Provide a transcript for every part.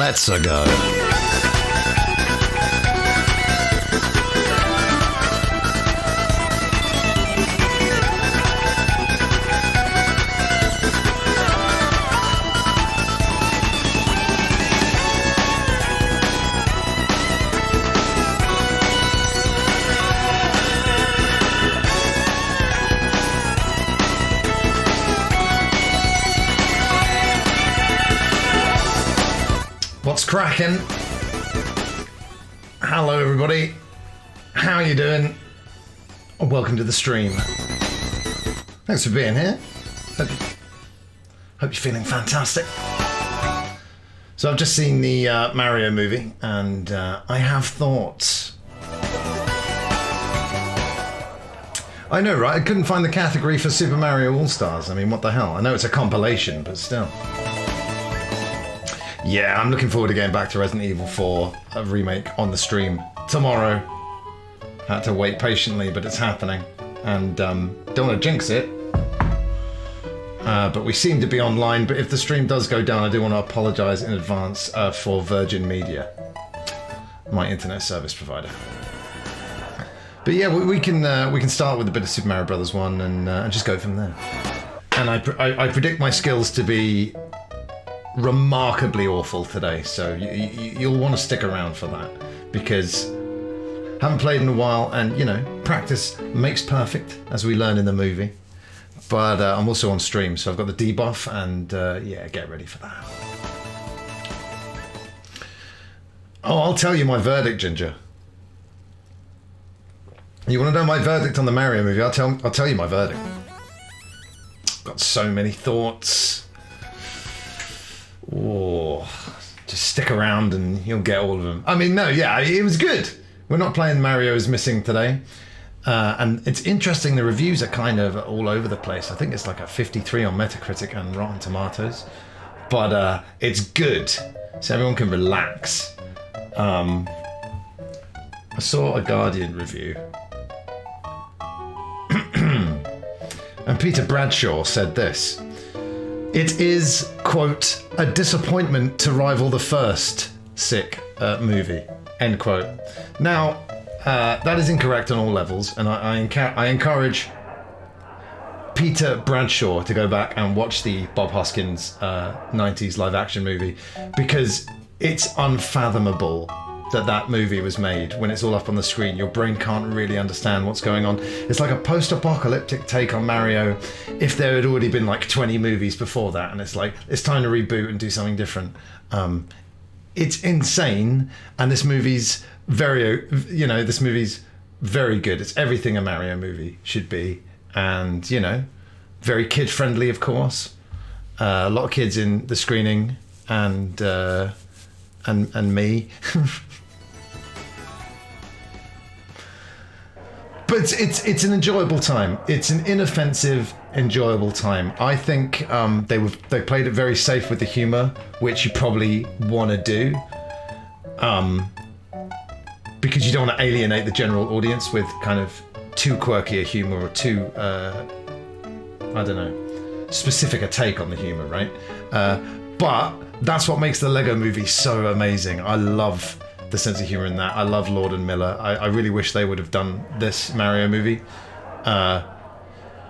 Let's a go. What's cracking? Hello everybody, how are you doing? Welcome to the stream. Thanks for being here. Hope you're feeling fantastic. So I've just seen the Mario movie and I have thoughts. I know, right? I couldn't find the category for Super Mario All-Stars. I mean, what the hell? I know it's a compilation, but still. Yeah, I'm looking forward to getting back to Resident Evil 4, a remake on the stream tomorrow. Had to wait patiently, but it's happening. And don't want to jinx it. But we seem to be online, but if the stream does go down, I do want to apologise in advance for Virgin Media, my internet service provider. But yeah, we can start with a bit of Super Mario Bros. 1 and just go from there. And I predict my skills to be remarkably awful today, so you'll want to stick around for that, because I haven't played in a while, and you know, practice makes perfect, as we learn in the movie. But I'm also on stream, so I've got the debuff, and yeah, get ready for that. Oh, I'll tell you my verdict, Ginger. You want to know my verdict on the Mario movie? I'll tell you my verdict. Got so many thoughts. Oh, just stick around and you'll get all of them. I mean, no, yeah, it was good. We're not playing Mario is Missing today. And it's interesting, the reviews are kind of all over the place. I think it's like a 53 on Metacritic and Rotten Tomatoes. But it's good, so everyone can relax. I saw a Guardian review. And Peter Bradshaw said this. It is, quote, a disappointment to rival the first sick movie, end quote. Now, that is incorrect on all levels, and I encourage Peter Bradshaw to go back and watch the Bob Hoskins 90s live action movie, because it's unfathomable that movie was made. When it's all up on the screen, your brain can't really understand what's going on. It's like a post-apocalyptic take on Mario if there had already been like 20 movies before that, and it's like, it's time to reboot and do something different. It's insane, and this movie's very good. It's everything a Mario movie should be, and you know, very kid-friendly, of course. A lot of kids in the screening, and me. But it's an enjoyable time. It's an inoffensive, enjoyable time. I think they played it very safe with the humor, which you probably want to do, because you don't want to alienate the general audience with kind of too quirky a humor or too I don't know, specific a take on the humor, right? But that's what makes the Lego movie so amazing. I love the sense of humor in that. I love Lord and Miller. I really wish they would have done this Mario movie,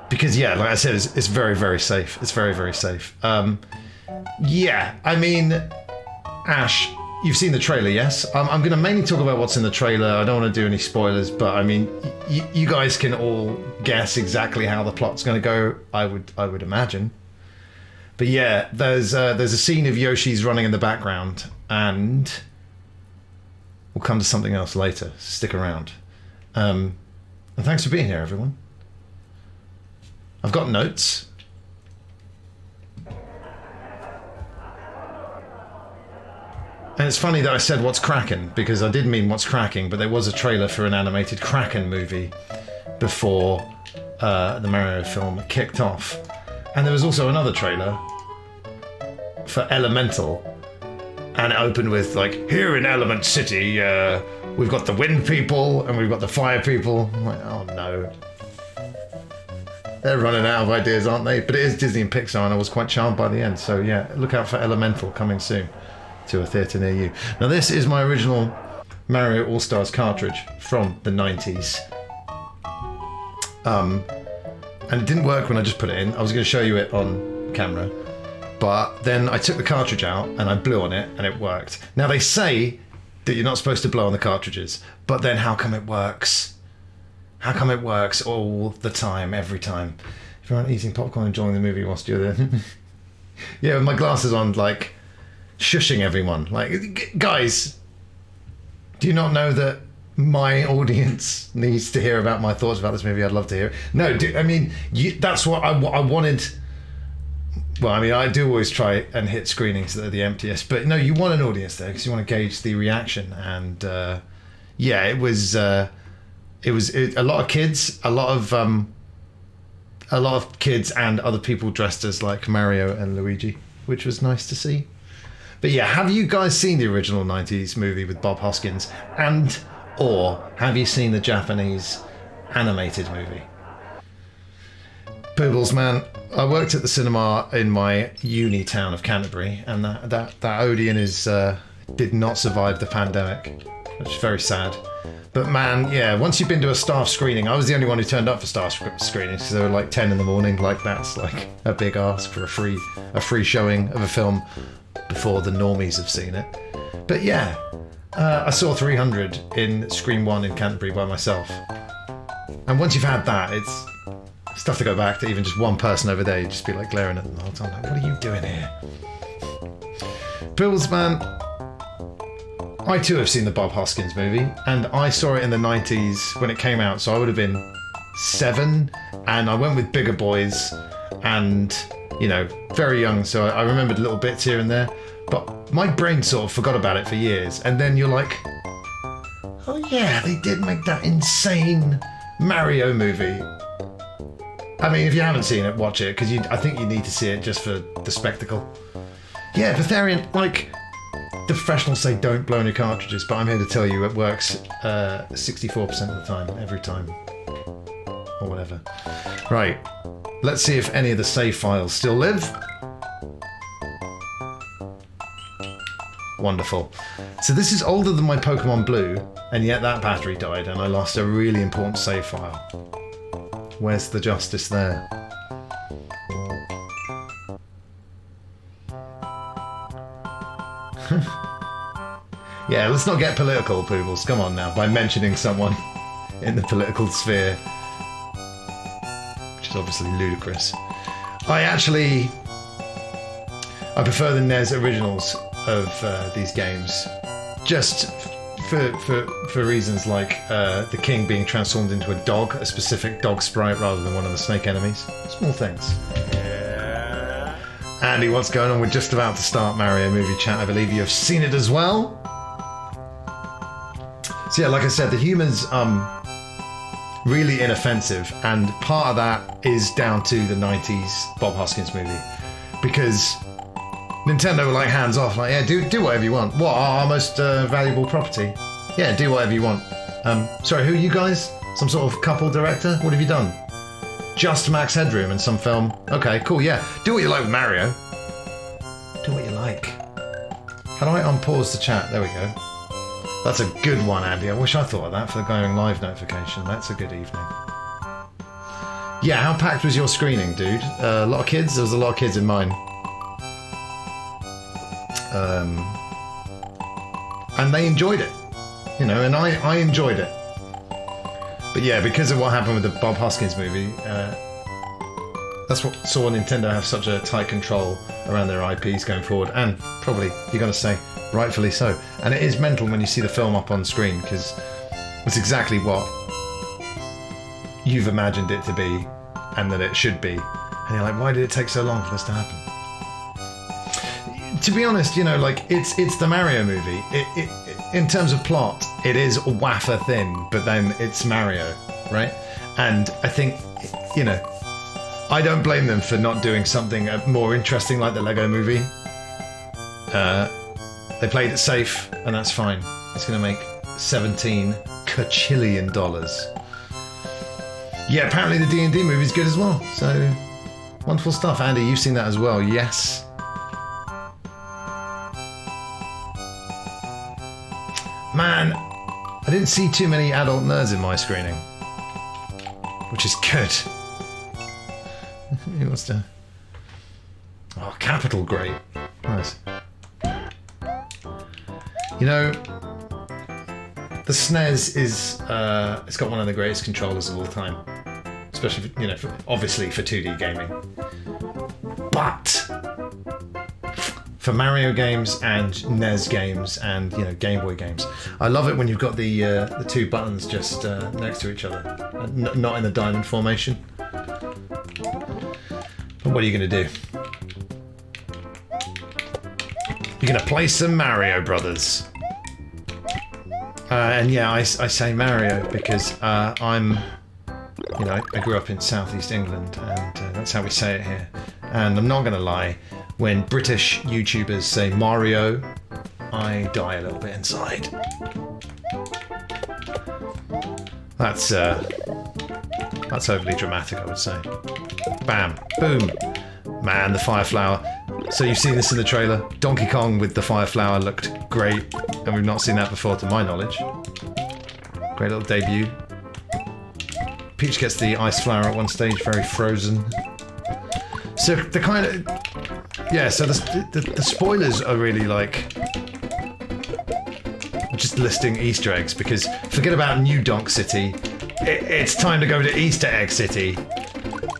because yeah, like I said, it's very, very safe. It's very, very safe. Yeah, I mean, Ash, you've seen the trailer, yes? I'm going to mainly talk about what's in the trailer. I don't want to do any spoilers, but I mean, you guys can all guess exactly how the plot's going to go, I would imagine. But yeah, there's a scene of Yoshi's running in the background, and we'll come to something else later. Stick around. And thanks for being here, everyone. I've got notes. And it's funny that I said what's cracking, because I did mean what's cracking, but there was a trailer for an animated Kraken movie before the Mario film kicked off. And there was also another trailer for Elemental, and it opened with like, here in Element City, we've got the wind people and we've got the fire people. I'm like, oh no. They're running out of ideas, aren't they? But it is Disney and Pixar, and I was quite charmed by the end. So yeah, look out for Elemental coming soon. to a theatre near you. Now this is my original Mario All-Stars cartridge from the 90s. And it didn't work when I just put it in. I was going to show you it on camera, but then I took the cartridge out and I blew on it and it worked. Now they say that you're not supposed to blow on the cartridges, but then how come it works? How come it works all the time, every time? If you aren't eating popcorn, enjoying the movie whilst you're there. Yeah, with my glasses on, like, shushing everyone. Like, guys, do you not know that my audience needs to hear about my thoughts about this movie? I'd love to hear it. No, I mean, that's what I wanted. Well, I mean, I do always try and hit screenings that are the emptiest, but no, you want an audience there because you want to gauge the reaction. And yeah, it was a lot of kids, a lot of kids and other people dressed as like Mario and Luigi, which was nice to see. But yeah, have you guys seen the original 90s movie with Bob Hoskins? Or have you seen the Japanese animated movie? Boobles, man, I worked at the cinema in my uni town of Canterbury, and that Odeon did not survive the pandemic, which is very sad. But man, yeah, once you've been to a staff screening, I was the only one who turned up for staff screenings because they were like 10 in the morning. Like, that's like a big ask for a free showing of a film before the normies have seen it. But yeah, I saw 300 in Screen 1 in Canterbury by myself. And once you've had that, it's tough to go back to even just one person over there. You'd just be like glaring at them the whole time. Like, what are you doing here? Bills, man, I too have seen the Bob Hoskins movie, and I saw it in the 90s when it came out, so I would have been 7, and I went with bigger boys and, you know, very young, so I remembered little bits here and there, but my brain sort of forgot about it for years, and then you're like, oh yeah, they did make that insane Mario movie. I mean, if you haven't seen it, watch it, because I think you need to see it just for the spectacle. Yeah, Betharian, like, the professionals say don't blow on your cartridges, but I'm here to tell you it works 64% of the time, every time. Or whatever. Right, let's see if any of the save files still live. Wonderful. So this is older than my Pokemon Blue, and yet that battery died, and I lost a really important save file. Where's the justice there? Yeah, let's not get political, Poodles. Come on now, by mentioning someone in the political sphere, which is obviously ludicrous. I prefer the NES originals of these games, just for reasons like the king being transformed into a dog, a specific dog sprite rather than one of the snake enemies. Small things. Andy, what's going on? We're just about to start Mario movie chat. I believe you have seen it as well. So yeah, like I said, the humor's really inoffensive, and part of that is down to the 90s Bob Hoskins movie, because Nintendo were like hands off, like, yeah, do whatever you want. What, our most valuable property? Yeah, do whatever you want. Sorry, who are you guys? Some sort of couple director? What have you done? Just Max Headroom in some film? Okay, cool, yeah. Do what you like with Mario. Do what you like. How do I unpause the chat? There we go. That's a good one, Andy. I wish I thought of that for the going live notification. That's a good evening. Yeah, how packed was your screening, dude? A lot of kids? There was a lot of kids in mine. And they enjoyed it. You know, and I enjoyed it. But yeah, because of what happened with the Bob Hoskins movie, that's what saw Nintendo have such a tight control around their IPs going forward. And probably, you're going to say, rightfully so. And it is mental when you see the film up on screen, because it's exactly what you've imagined it to be and that it should be. And you're like, why did it take so long for this to happen? To be honest, you know, like, it's the Mario movie. In terms of plot, it is wafer thin, but then it's Mario, right? And I think, you know, I don't blame them for not doing something more interesting like the Lego movie. They played it safe, and that's fine. It's going to make $17 kachillion. Yeah, apparently the D&D movie is good as well. So, wonderful stuff. Andy, you've seen that as well, yes? Man, I didn't see too many adult nerds in my screening, which is good. Who wants to? Oh, Capital, great. Nice. You know, the SNES is, it's got one of the greatest controllers of all time. Especially, you know, obviously for 2D gaming. But for Mario games and NES games and, you know, Game Boy games, I love it when you've got the two buttons just next to each other, not in the diamond formation. But what are you going to do? You're going to play some Mario Brothers. And yeah, I say Mario because I grew up in southeast England, and that's how we say it here. And I'm not going to lie, when British YouTubers say Mario, I die a little bit inside. That's overly dramatic, I would say. Bam, boom, man, the fire flower. So you've seen this in the trailer. Donkey Kong with the fire flower looked great, and we've not seen that before to my knowledge. Great little debut. Peach gets the ice flower at one stage, very frozen. So the kind of... Yeah, so the spoilers are really like... just listing Easter eggs, because forget about New Donk City. It's time to go to Easter Egg City.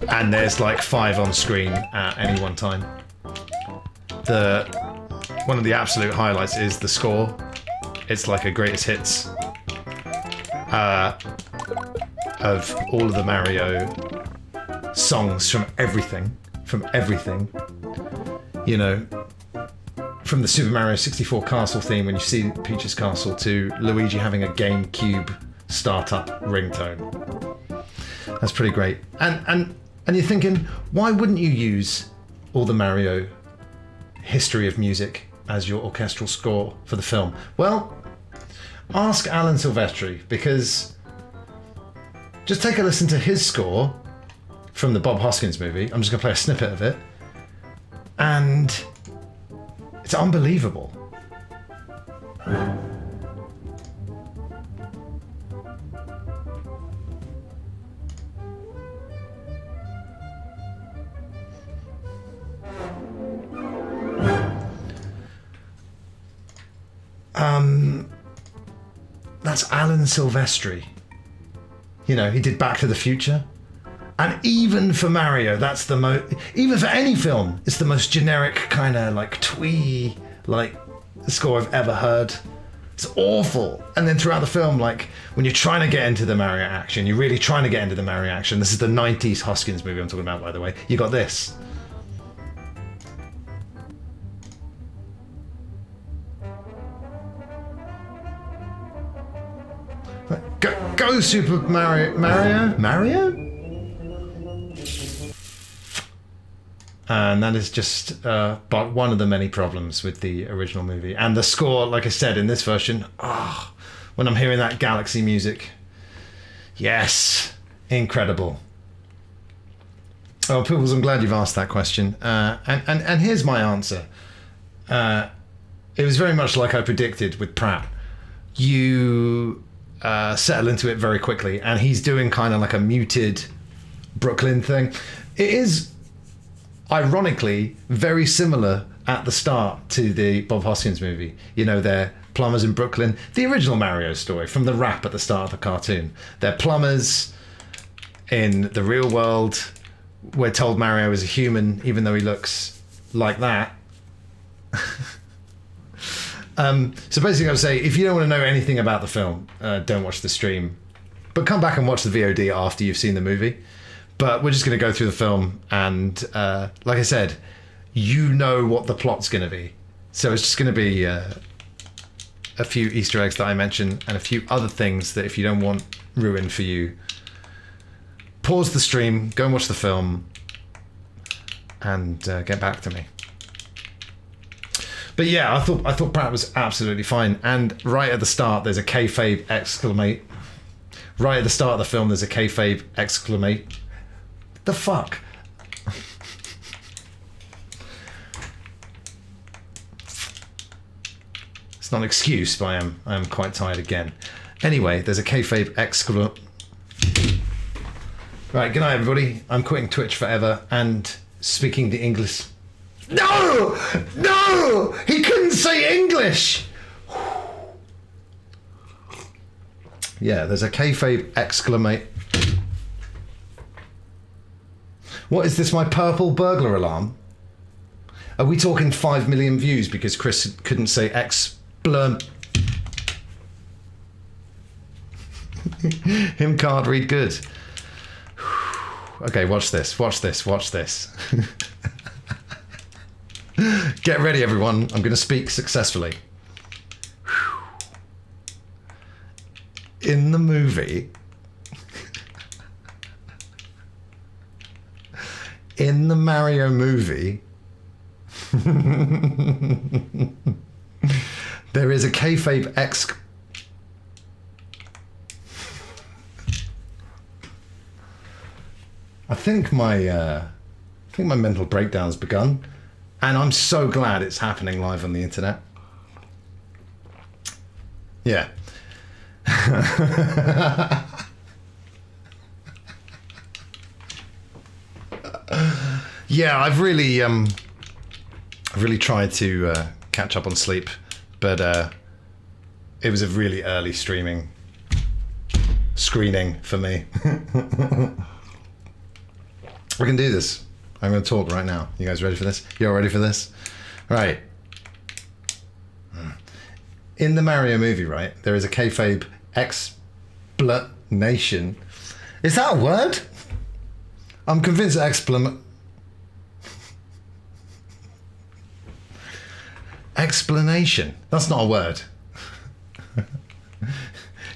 And there's like 5 on screen at any one time. One of the absolute highlights is the score. It's like a greatest hits of all of the Mario songs from everything. You know, from the Super Mario 64 castle theme when you see Peach's castle to Luigi having a GameCube startup ringtone. That's pretty great. And you're thinking, why wouldn't you use all the Mario history of music as your orchestral score for the film? Well, ask Alan Silvestri, because just take a listen to his score from the Bob Hoskins movie. I'm just going to play a snippet of it. And it's unbelievable. That's Alan Silvestri. You know, he did Back to the Future. And even for Mario, that's the most... Even for any film, it's the most generic kind of like twee, like score I've ever heard. It's awful. And then throughout the film, like when you're trying to get into the Mario action, you're really trying to get into the Mario action. This is the 90s Hoskins movie I'm talking about, by the way. You got this. Go Super Mario? And that is just but one of the many problems with the original movie. And the score, like I said, in this version, when I'm hearing that Galaxy music, yes, incredible. Oh, Pooples, I'm glad you've asked that question. And here's my answer. It was very much like I predicted with Pratt. You settle into it very quickly, and he's doing kind of like a muted Brooklyn thing. It is, ironically, very similar at the start to the Bob Hoskins movie. You know, they're plumbers in Brooklyn. The original Mario story from the rap at the start of the cartoon. They're plumbers in the real world. We're told Mario is a human, even though he looks like that. So basically I would say, if you don't want to know anything about the film, don't watch the stream. But come back and watch the VOD after you've seen the movie. But we're just going to go through the film, and like I said, you know what the plot's going to be. So it's just going to be a few Easter eggs that I mentioned, and a few other things that if you don't want ruined for you, pause the stream, go and watch the film, and get back to me. But yeah, I thought Pratt was absolutely fine. And right at the start, there's a kayfabe exclamate. Right at the start of the film, there's a kayfabe exclamate. The fuck? It's not an excuse, but I am quite tired again. Anyway, there's a kayfabe exclamation. Right, good night, everybody. I'm quitting Twitch forever and speaking the English. No! No! He couldn't say English! Yeah, there's a kayfabe exclamation. What is this, my purple burglar alarm? Are we talking 5 million views because Chris couldn't say blurm? Him can't read good. Okay, watch this, watch this, watch this. Get ready, everyone. I'm going to speak successfully. In the movie... in the Mario movie... there is a kayfabe I think my mental breakdown's begun, and I'm so glad it's happening live on the internet. Yeah. Yeah, I've really tried to catch up on sleep, but it was a really early screening for me. We can do this. I'm going to talk right now. You guys ready for this? You all ready for this? Right. In the Mario movie, right, there is a kayfabe explanation. Is that a word? I'm convinced explanation. That's not a word.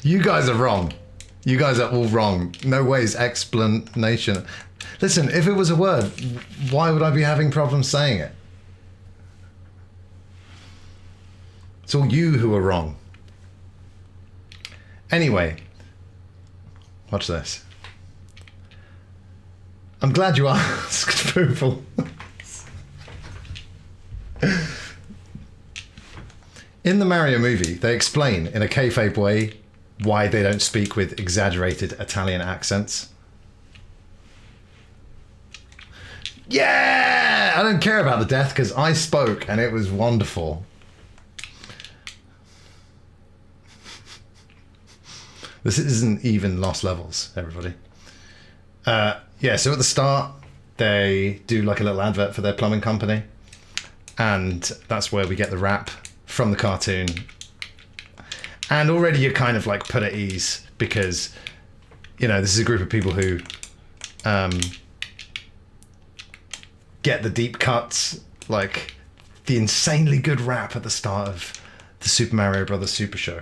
You guys are wrong. You guys are all wrong. No way is explanation. Listen, if it was a word, why would I be having problems saying it? It's all you who are wrong. Anyway, watch this. I'm glad you asked, Poofle. In the Mario movie, they explain in a kayfabe way why they don't speak with exaggerated Italian accents. Yeah! I don't care about the death because I spoke and it was wonderful. This isn't even Lost Levels, everybody. Yeah, so at the start, they do like a little advert for their plumbing company. And that's where we get the rap from the cartoon. And already you're kind of like put at ease because, you know, this is a group of people who get the deep cuts, like the insanely good rap at the start of the Super Mario Brothers Super Show.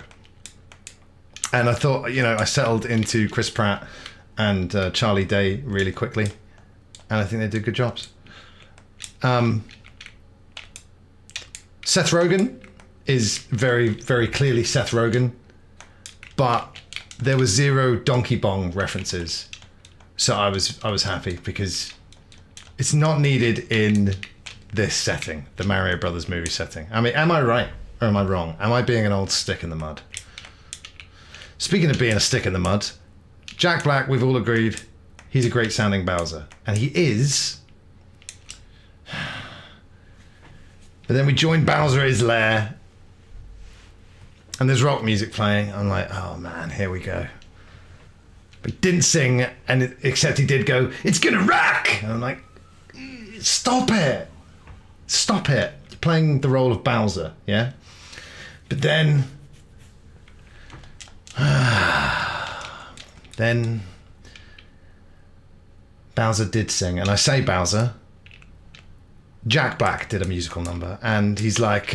And I thought, you know, I settled into Chris Pratt and Charlie Day really quickly. And I think they did good jobs. Seth Rogen is very, very clearly Seth Rogen. But there was zero Donkey Bong references. So I was happy because it's not needed in this setting, the Mario Brothers movie setting. I mean, am I right or am I wrong? Am I being an old stick in the mud? Speaking of being a stick in the mud, Jack Black, we've all agreed, he's a great sounding Bowser. And he is. But then we join Bowser at his lair. And there's rock music playing. I'm like, oh man, here we go. But he didn't sing, except he did go, it's gonna rock! And I'm like, stop it. Stop it. You're playing the role of Bowser, yeah? But then... then Bowser did sing, and I say Bowser, Jack Black did a musical number, and he's like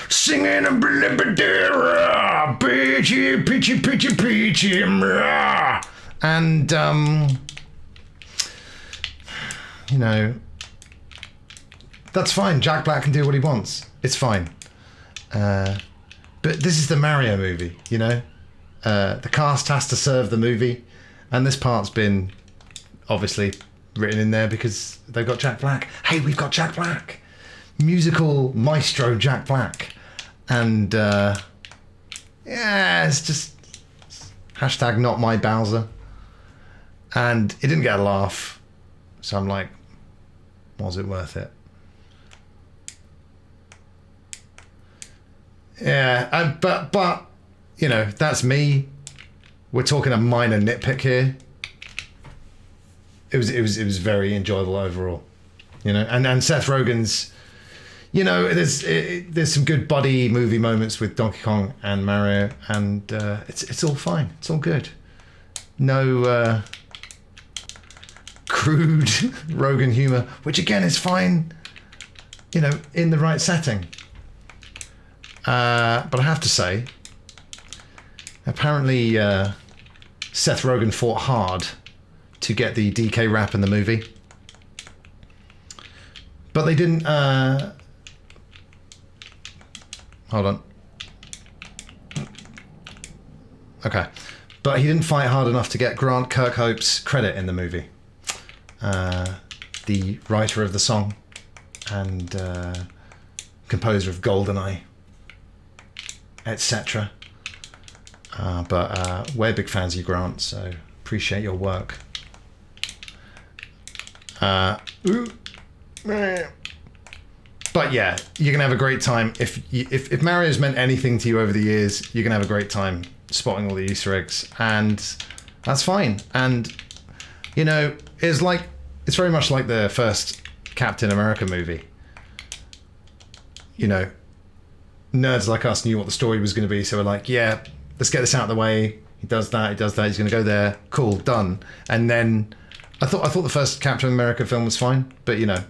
singing a peachy peachy peachy peachy, and you know, that's fine. Jack Black can do what he wants. It's fine. But this is the Mario movie, you know? The cast has to serve the movie. And this part's been obviously written in there because they've got Jack Black. Hey, we've got Jack Black. musical maestro Jack Black. And it's just hashtag not my Bowser. And it didn't get a laugh. So I'm like, was it worth it? Yeah, but you know, that's me. We're talking a minor nitpick here. It was very enjoyable overall, you know. And Seth Rogen's, you know, there's some good buddy movie moments with Donkey Kong and Mario, and it's all fine. It's all good. No crude Rogen humor, which again is fine, you know, in the right setting. But I have to say, apparently Seth Rogen fought hard to get the DK rap in the movie, but they didn't. Hold on. Okay, but he didn't fight hard enough to get Grant Kirkhope's credit in the movie. The writer of the song and composer of GoldenEye, etc. But we're big fans of you, Grant, so appreciate your work. But yeah, you're gonna have a great time. If Mario's meant anything to you over the years, you're gonna have a great time spotting all the Easter eggs, and that's fine. And you know, it's very much like the first Captain America movie. You know, nerds like us knew what the story was going to be, so we're like, yeah, let's get this out of the way. He does that, he's going to go there, cool, done. And then I thought the first Captain America film was fine, but you know,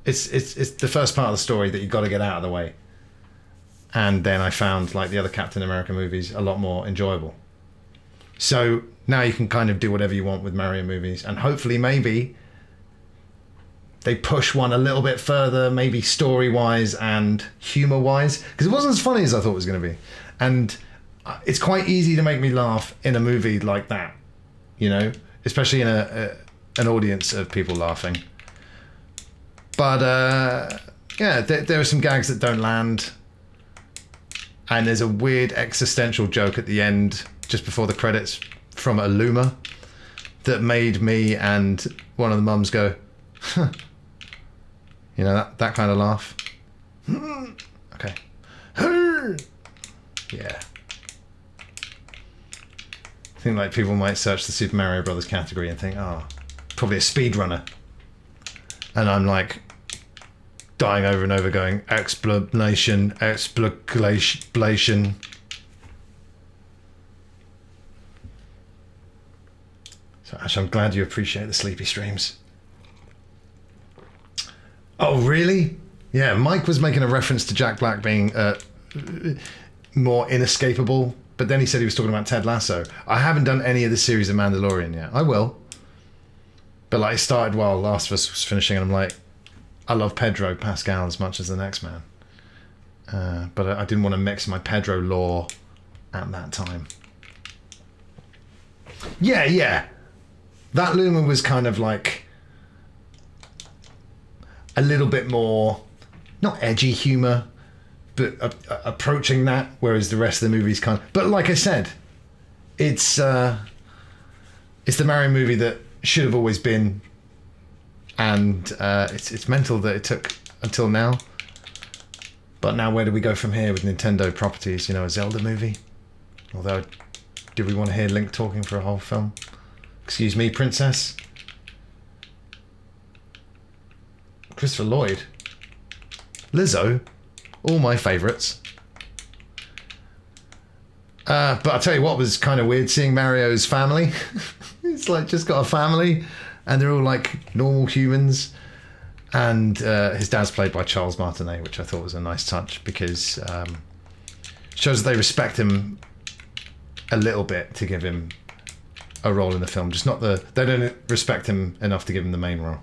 it's the first part of the story that you got to get out of the way. And then I found like the other Captain America movies a lot more enjoyable. So now you can kind of do whatever you want with Mario movies, and hopefully maybe they push one a little bit further, maybe story-wise and humor-wise, because it wasn't as funny as I thought it was going to be. And it's quite easy to make me laugh in a movie like that, you know, especially in an audience of people laughing. But yeah, there are some gags that don't land, and there's a weird existential joke at the end, just before the credits, from Illuma, that made me and one of the mums go, huh. You know, that kind of laugh. Okay. Yeah. I think like people might search the Super Mario Brothers category and think, oh, probably a speedrunner. And I'm like dying over and over going, explanation. So Ash, I'm glad you appreciate the sleepy streams. Oh, really? Yeah, Mike was making a reference to Jack Black being more inescapable, but then he said he was talking about Ted Lasso. I haven't done any of the series of Mandalorian yet. I will. But like, it started while Last of Us was finishing, and I'm like, I love Pedro Pascal as much as the next man. But I didn't want to mix my Pedro lore at that time. Yeah. That Luma was kind of like a little bit more, not edgy humor, but approaching that, whereas the rest of the movie's kind of, but like I said, it's the Mario movie that should have always been, and it's mental that it took until now. But now where do we go from here with Nintendo properties? You know, a Zelda movie? Although, did we want to hear Link talking for a whole film? Excuse me, princess? Christopher Lloyd, Lizzo, all my favourites. But I'll tell you what was kind of weird, seeing Mario's family. It's like just got a family and they're all like normal humans. And his dad's played by Charles Martinet, which I thought was a nice touch, because shows that they respect him a little bit to give him a role in the film. Just not they don't respect him enough to give him the main role.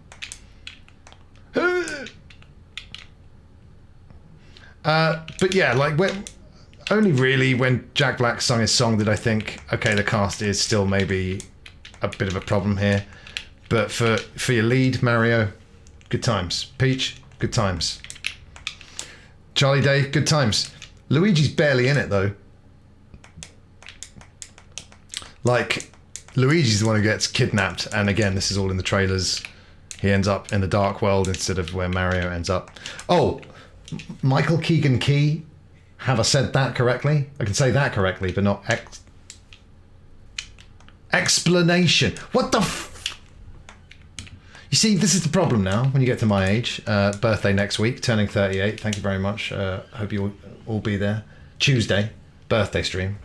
But yeah, like only really when Jack Black sung his song did I think, okay, the cast is still maybe a bit of a problem here. But for your lead, Mario, good times. Peach, good times. Charlie Day, good times. Luigi's barely in it though. Like, Luigi's the one who gets kidnapped, and again, this is all in the trailers. He ends up in the dark world instead of where Mario ends up. Oh, Michael Keegan Key. Have I said that correctly? I can say that correctly, but not explanation. What the You see, this is the problem now when you get to my age. Birthday next week, turning 38. Thank you very much. Hope you'll all be there. Tuesday, birthday stream.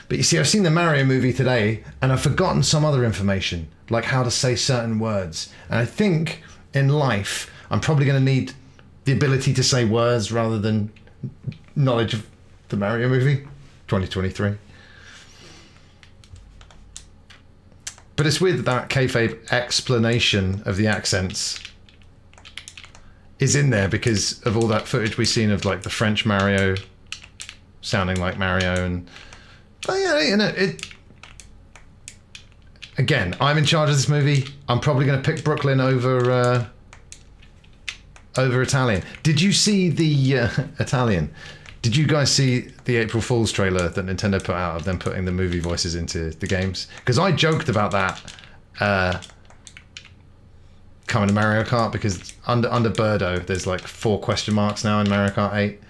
But you see, I've seen the Mario movie today, and I've forgotten some other information, like how to say certain words. And I think in life, I'm probably going to need the ability to say words rather than knowledge of the Mario movie, 2023. But it's weird that kayfabe explanation of the accents is in there because of all that footage we've seen of like the French Mario sounding like Mario, and but yeah, you know, it. Again, I'm in charge of this movie. I'm probably going to pick Brooklyn over Italian. Did you see the Italian? Did you guys see the April Fool's trailer that Nintendo put out of them putting the movie voices into the games? Because I joked about that coming to Mario Kart, because under Birdo, there's like 4 question marks now in Mario Kart 8.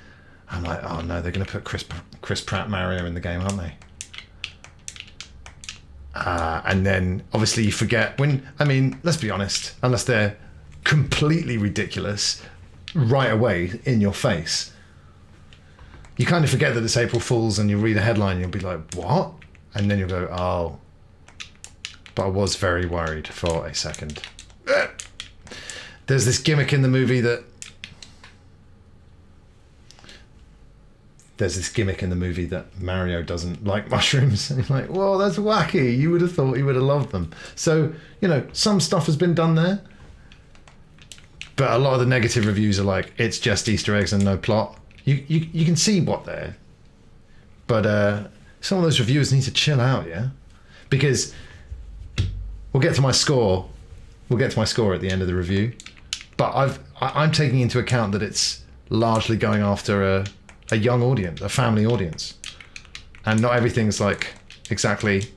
I'm like, oh no, they're going to put Chris Pratt Mario in the game, aren't they? And then obviously you forget when, I mean, let's be honest, unless they're completely ridiculous right away in your face, you kind of forget that it's April Fool's, and you read a headline and you'll be like, what? And then you'll go, oh, but I was very worried for a second. There's this gimmick in the movie that Mario doesn't like mushrooms. And you're like, whoa, that's wacky. You would have thought he would have loved them. So, you know, some stuff has been done there. But a lot of the negative reviews are like, it's just Easter eggs and no plot. You can see what they're... But some of those reviewers need to chill out, yeah? Because we'll get to my score. We'll get to my score at the end of the review. But I'm taking into account that it's largely going after a young audience, a family audience. And not everything's like exactly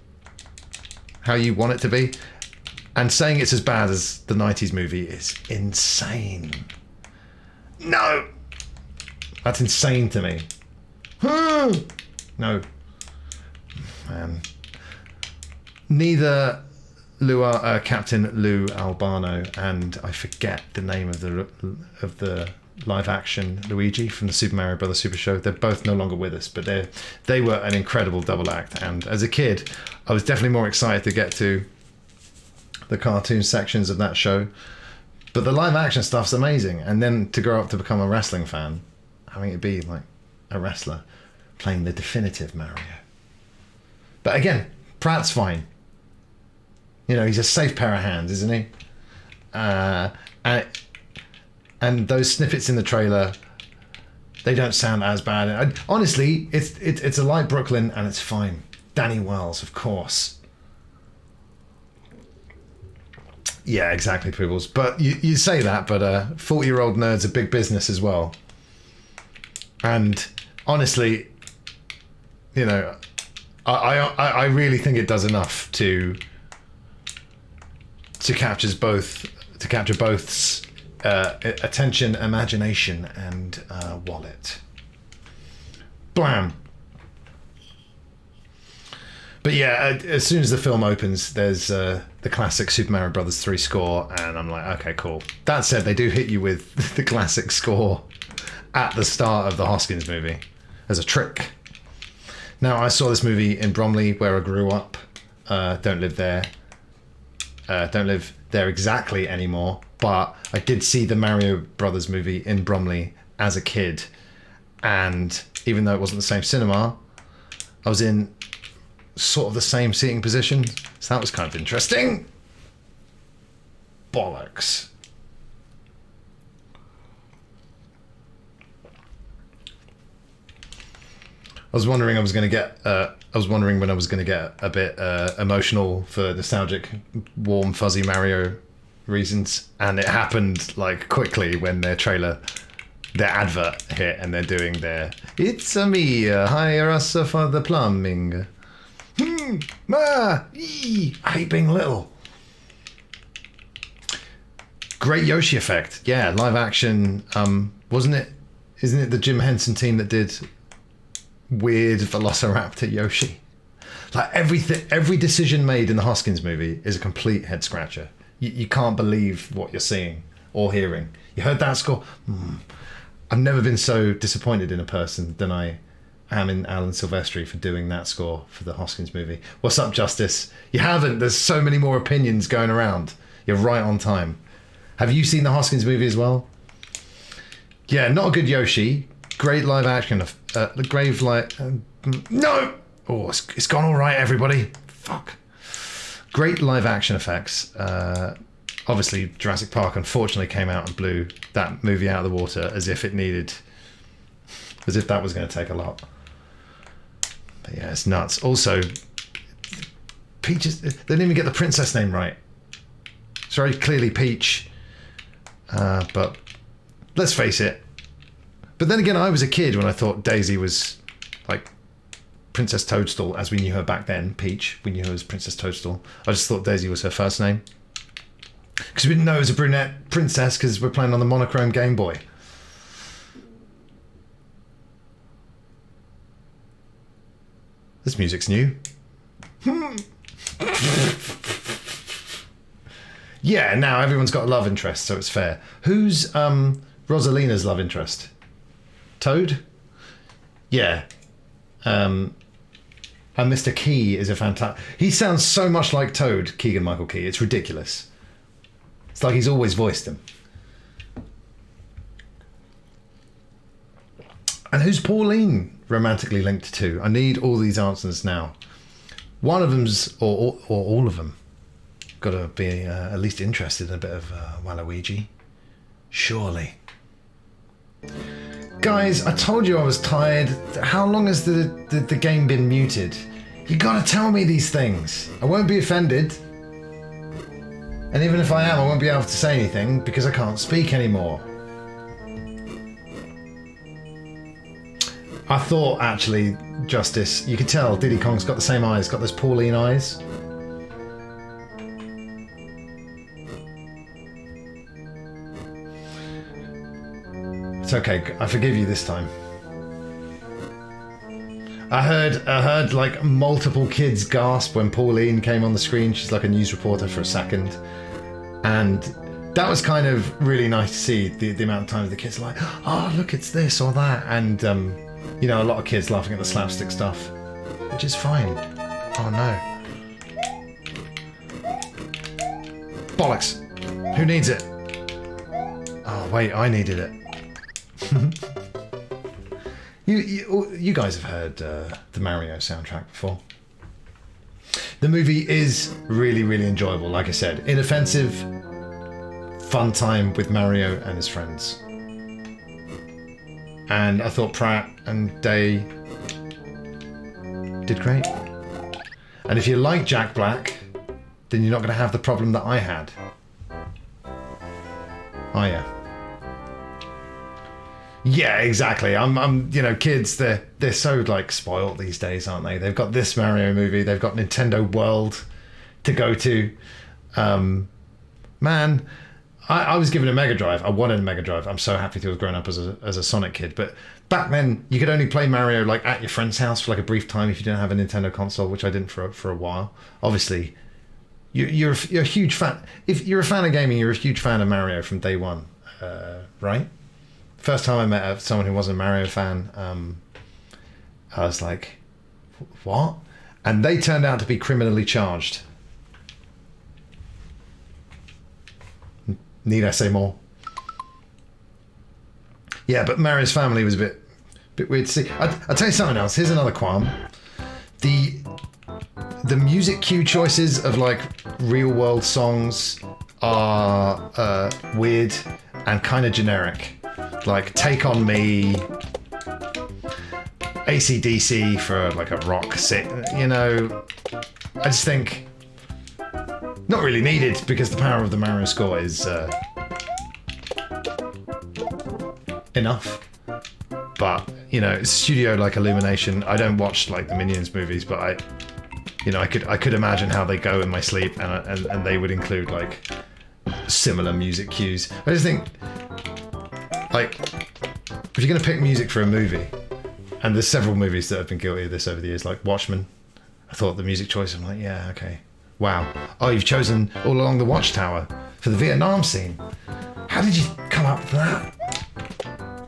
how you want it to be. And saying it's as bad as the 90s movie is insane. No! That's insane to me. No. Man. Neither Captain Lou Albano and I forget the name of the live action Luigi from the Super Mario Brothers Super Show. They're both no longer with us, but they were an incredible double act. And as a kid, I was definitely more excited to get to the cartoon sections of that show. But the live action stuff's amazing. And then to grow up to become a wrestling fan, having it be like a wrestler playing the definitive Mario. But again, Pratt's fine. You know, he's a safe pair of hands, isn't he? And those snippets in the trailer, they don't sound as bad. Honestly, it's a light Brooklyn and it's fine. Danny Wells, of course. Yeah, exactly, Pibbles. But you say that, but 40-year-old nerds are big business as well. And honestly, you know, I really think it does enough to capture both's attention, imagination, and wallet. Blam. But yeah, as soon as the film opens, there's the classic Super Mario Brothers 3 score, and I'm like, okay, cool. That said, they do hit you with the classic score at the start of the Hoskins movie as a trick. Now, I saw this movie in Bromley, where I grew up. Don't live there. Don't live there exactly anymore, but I did see the Mario Brothers movie in Bromley as a kid, and even though it wasn't the same cinema, I was in sort of the same seating position, so that was kind of interesting. Bollocks. I was wondering when I was going to get a bit emotional for nostalgic, warm, fuzzy Mario reasons, and it happened like quickly when their trailer their advert hit and they're doing their "It's a me, hire us for the plumbing." I hate being little. Great Yoshi effect. Yeah, live action. Wasn't it? Isn't it the Jim Henson team that did weird Velociraptor Yoshi? Like every decision made in the Hoskins movie is a complete head scratcher. You can't believe what you're seeing or hearing. You heard that score? I've never been so disappointed in a person than I am in Alan Silvestri for doing that score for the Hoskins movie. What's up, Justice? You haven't. There's so many more opinions going around. You're right on time. Have you seen the Hoskins movie as well? Yeah, not a good Yoshi. Great live action. The grave light. No! Oh, it's gone all right, everybody. Fuck. Great live action effects. Obviously, Jurassic Park unfortunately came out and blew that movie out of the water as if that was going to take a lot. But yeah, it's nuts. Also, Peach they didn't even get the princess name right. It's very clearly Peach. But let's face it. But then again, I was a kid when I thought Daisy was like Princess Toadstool, as we knew her back then. Peach, we knew her as Princess Toadstool. I just thought Daisy was her first name. Because we didn't know it was a brunette princess because we're playing on the monochrome Game Boy. This music's new. Yeah, now everyone's got a love interest, so it's fair. Who's Rosalina's love interest? Toad? Yeah. And Mr. Key is a fantastic... He sounds so much like Toad, Keegan-Michael Key. It's ridiculous. It's like he's always voiced him. And who's Pauline romantically linked to? I need all these answers now. One of them's, or all of them, got to be at least interested in a bit of Waluigi. Surely. Guys, I told you I was tired. How long has the game been muted? You gotta tell me these things. I won't be offended. And even if I am, I won't be able to say anything because I can't speak anymore. I thought, actually, Justice, you could tell Diddy Kong's got the same eyes, got those Pauline eyes. It's okay, I forgive you this time. I heard like multiple kids gasp when Pauline came on the screen. She's like a news reporter for a second. And that was kind of really nice to see the amount of times the kids are like, oh, look, it's this or that. And, you know, a lot of kids laughing at the slapstick stuff, which is fine. Oh, no. Bollocks. Who needs it? Oh, wait, I needed it. You guys have heard the Mario soundtrack before. The movie is really, really enjoyable. Like I said, inoffensive, fun time with Mario and his friends. And I thought Pratt and Day did great. And if you like Jack Black, then you're not going to have the problem that I had. Oh yeah. Yeah, exactly. I'm you know, kids, they're so like spoiled these days, aren't they? They've got this Mario movie, they've got Nintendo World to go to. Man, I was given a Mega Drive. I wanted a Mega Drive. I'm so happy to have grown up as a Sonic kid. But back then, you could only play Mario like at your friend's house for like a brief time if you didn't have a Nintendo console, which I didn't for a while. Obviously, you're a huge fan. If you're a fan of gaming, you're a huge fan of Mario from day one, right? First time I met someone who wasn't a Mario fan, I was like, what? And they turned out to be criminally charged. Need I say more? Yeah, but Mario's family was a bit weird to see. I'll tell you something else. Here's another qualm. The music cue choices of like real world songs are weird and kind of generic. Like Take On Me, AC/DC for like a rock sit, you know. I just think not really needed because the power of the Mario score is enough. But, you know, studio like Illumination, I don't watch like the Minions movies, but I could imagine how they go in my sleep, and they would include like similar music cues. I just think, like, if you're going to pick music for a movie, and there's several movies that have been guilty of this over the years, like Watchmen, I thought the music choice, I'm like, yeah, okay. Wow. Oh, you've chosen All Along the Watchtower for the Vietnam scene. How did you come up with that?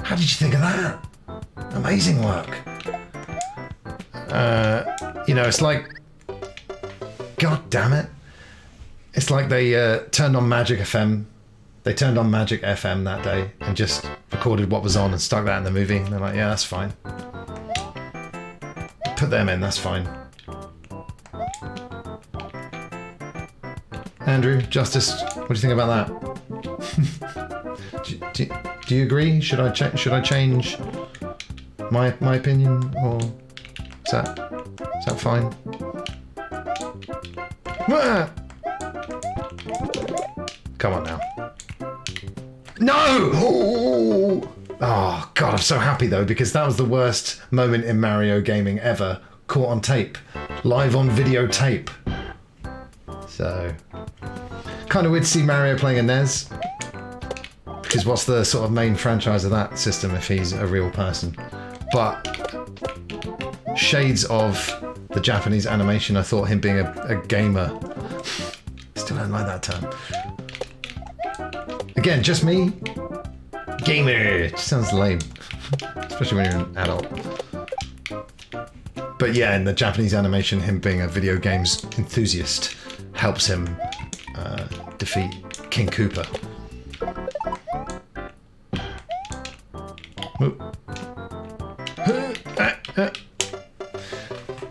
How did you think of that? Amazing work. You know, it's like, God damn it. It's like they turned on Magic FM. They turned on Magic FM that day and just recorded what was on and stuck that in the movie. And they're like, yeah, that's fine. Put them in, that's fine. Andrew, Justice, what do you think about that? do you agree? Should I change my opinion, or is that fine? Ah! Come on now. No! Oh God, I'm so happy though, because that was the worst moment in Mario gaming ever. Caught on tape, live on videotape. So, kind of weird to see Mario playing a NES, because what's the sort of main franchise of that system if he's a real person? But shades of the Japanese animation, I thought him being a gamer. Still don't like that term. Again, just me. Gamer. It just sounds lame, especially when you're an adult. But yeah, in the Japanese animation, him being a video games enthusiast helps him defeat King Koopa.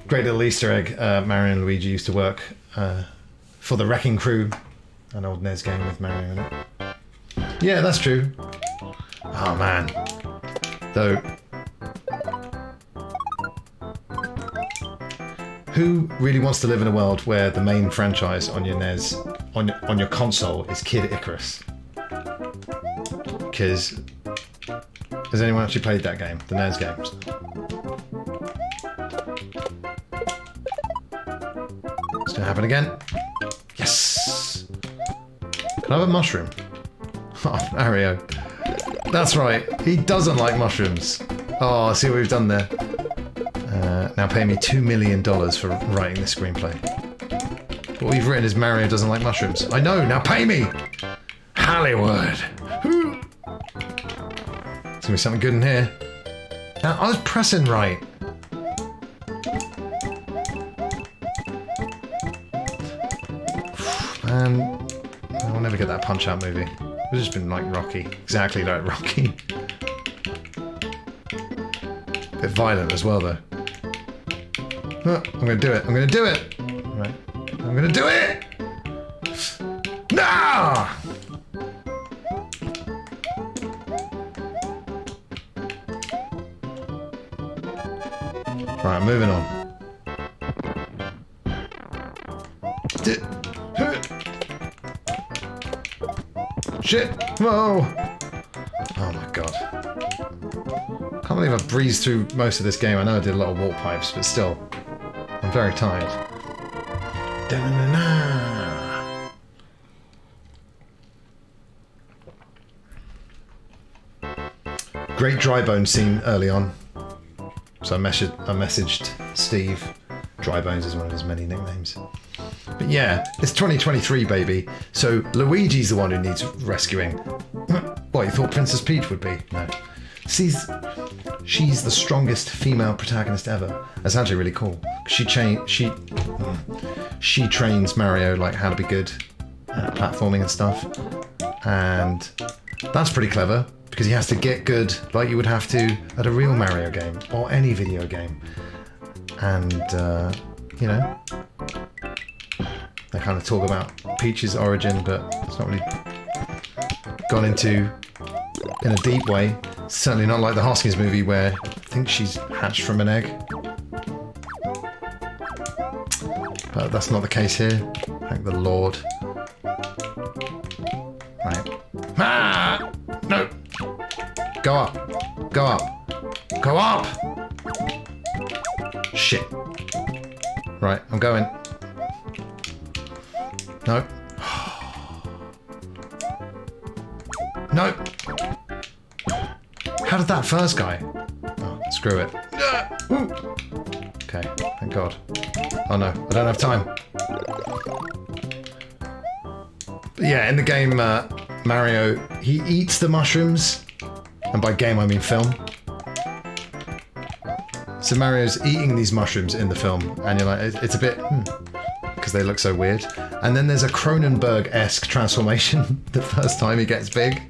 Great little Easter egg. Mario and Luigi used to work for the Wrecking Crew, an old NES game with Mario in it. Yeah, that's true. Oh man. Though, who really wants to live in a world where the main franchise on your NES, on your console, is Kid Icarus? Because has anyone actually played that game, the NES games? It's gonna happen again. Yes! Can I have a mushroom? Oh, Mario. That's right, he doesn't like mushrooms. Oh, see what we've done there. Now pay me $2 million for writing this screenplay. What we've written is Mario doesn't like mushrooms. I know, now pay me! Hollywood! There's gonna be something good in here. Now, I was pressing right. Man, I'll never get that Punch-Out movie. It's just been like Rocky. Exactly like Rocky. Bit violent as well, though. Oh, I'm gonna do it. I'm gonna do it! Right. I'm gonna do it! No! Right, moving on. Shit! Whoa! Oh my god. Can't believe I breezed through most of this game. I know I did a lot of warp pipes, but still. I'm very tired. Da-na-na-na. Great dry bone scene early on. So I messaged Steve. Dry Bones is one of his many nicknames. But yeah, it's 2023, baby. So Luigi's the one who needs rescuing. What, you thought Princess Peach would be? No. She's the strongest female protagonist ever. That's actually really cool. She trains Mario like how to be good at platforming and stuff. And that's pretty clever, because he has to get good like you would have to at a real Mario game or any video game. And, you know, they kind of talk about Peach's origin, but it's not really gone into in a deep way. Certainly not like the Hoskins movie, where I think she's hatched from an egg. But that's not the case here. Thank the Lord. Right. Ah! No! Go up. Go up. Go up! Shit. Right, I'm going. No. No! How did that first guy? Oh, screw it. Okay, thank God. Oh no, I don't have time. But yeah, in the game, Mario, he eats the mushrooms. And by game, I mean film. So Mario's eating these mushrooms in the film, and you're like, it's a bit, because they look so weird. And then there's a Cronenberg-esque transformation the first time he gets big.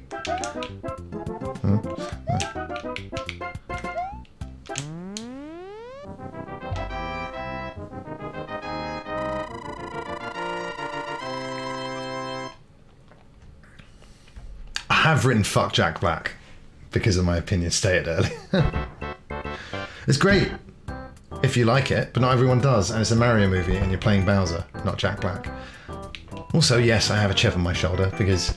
I have written fuck Jack Black because of my opinion stated earlier. It's great if you like it, but not everyone does, and it's a Mario movie and you're playing Bowser, not Jack Black. Also, yes, I have a chip on my shoulder because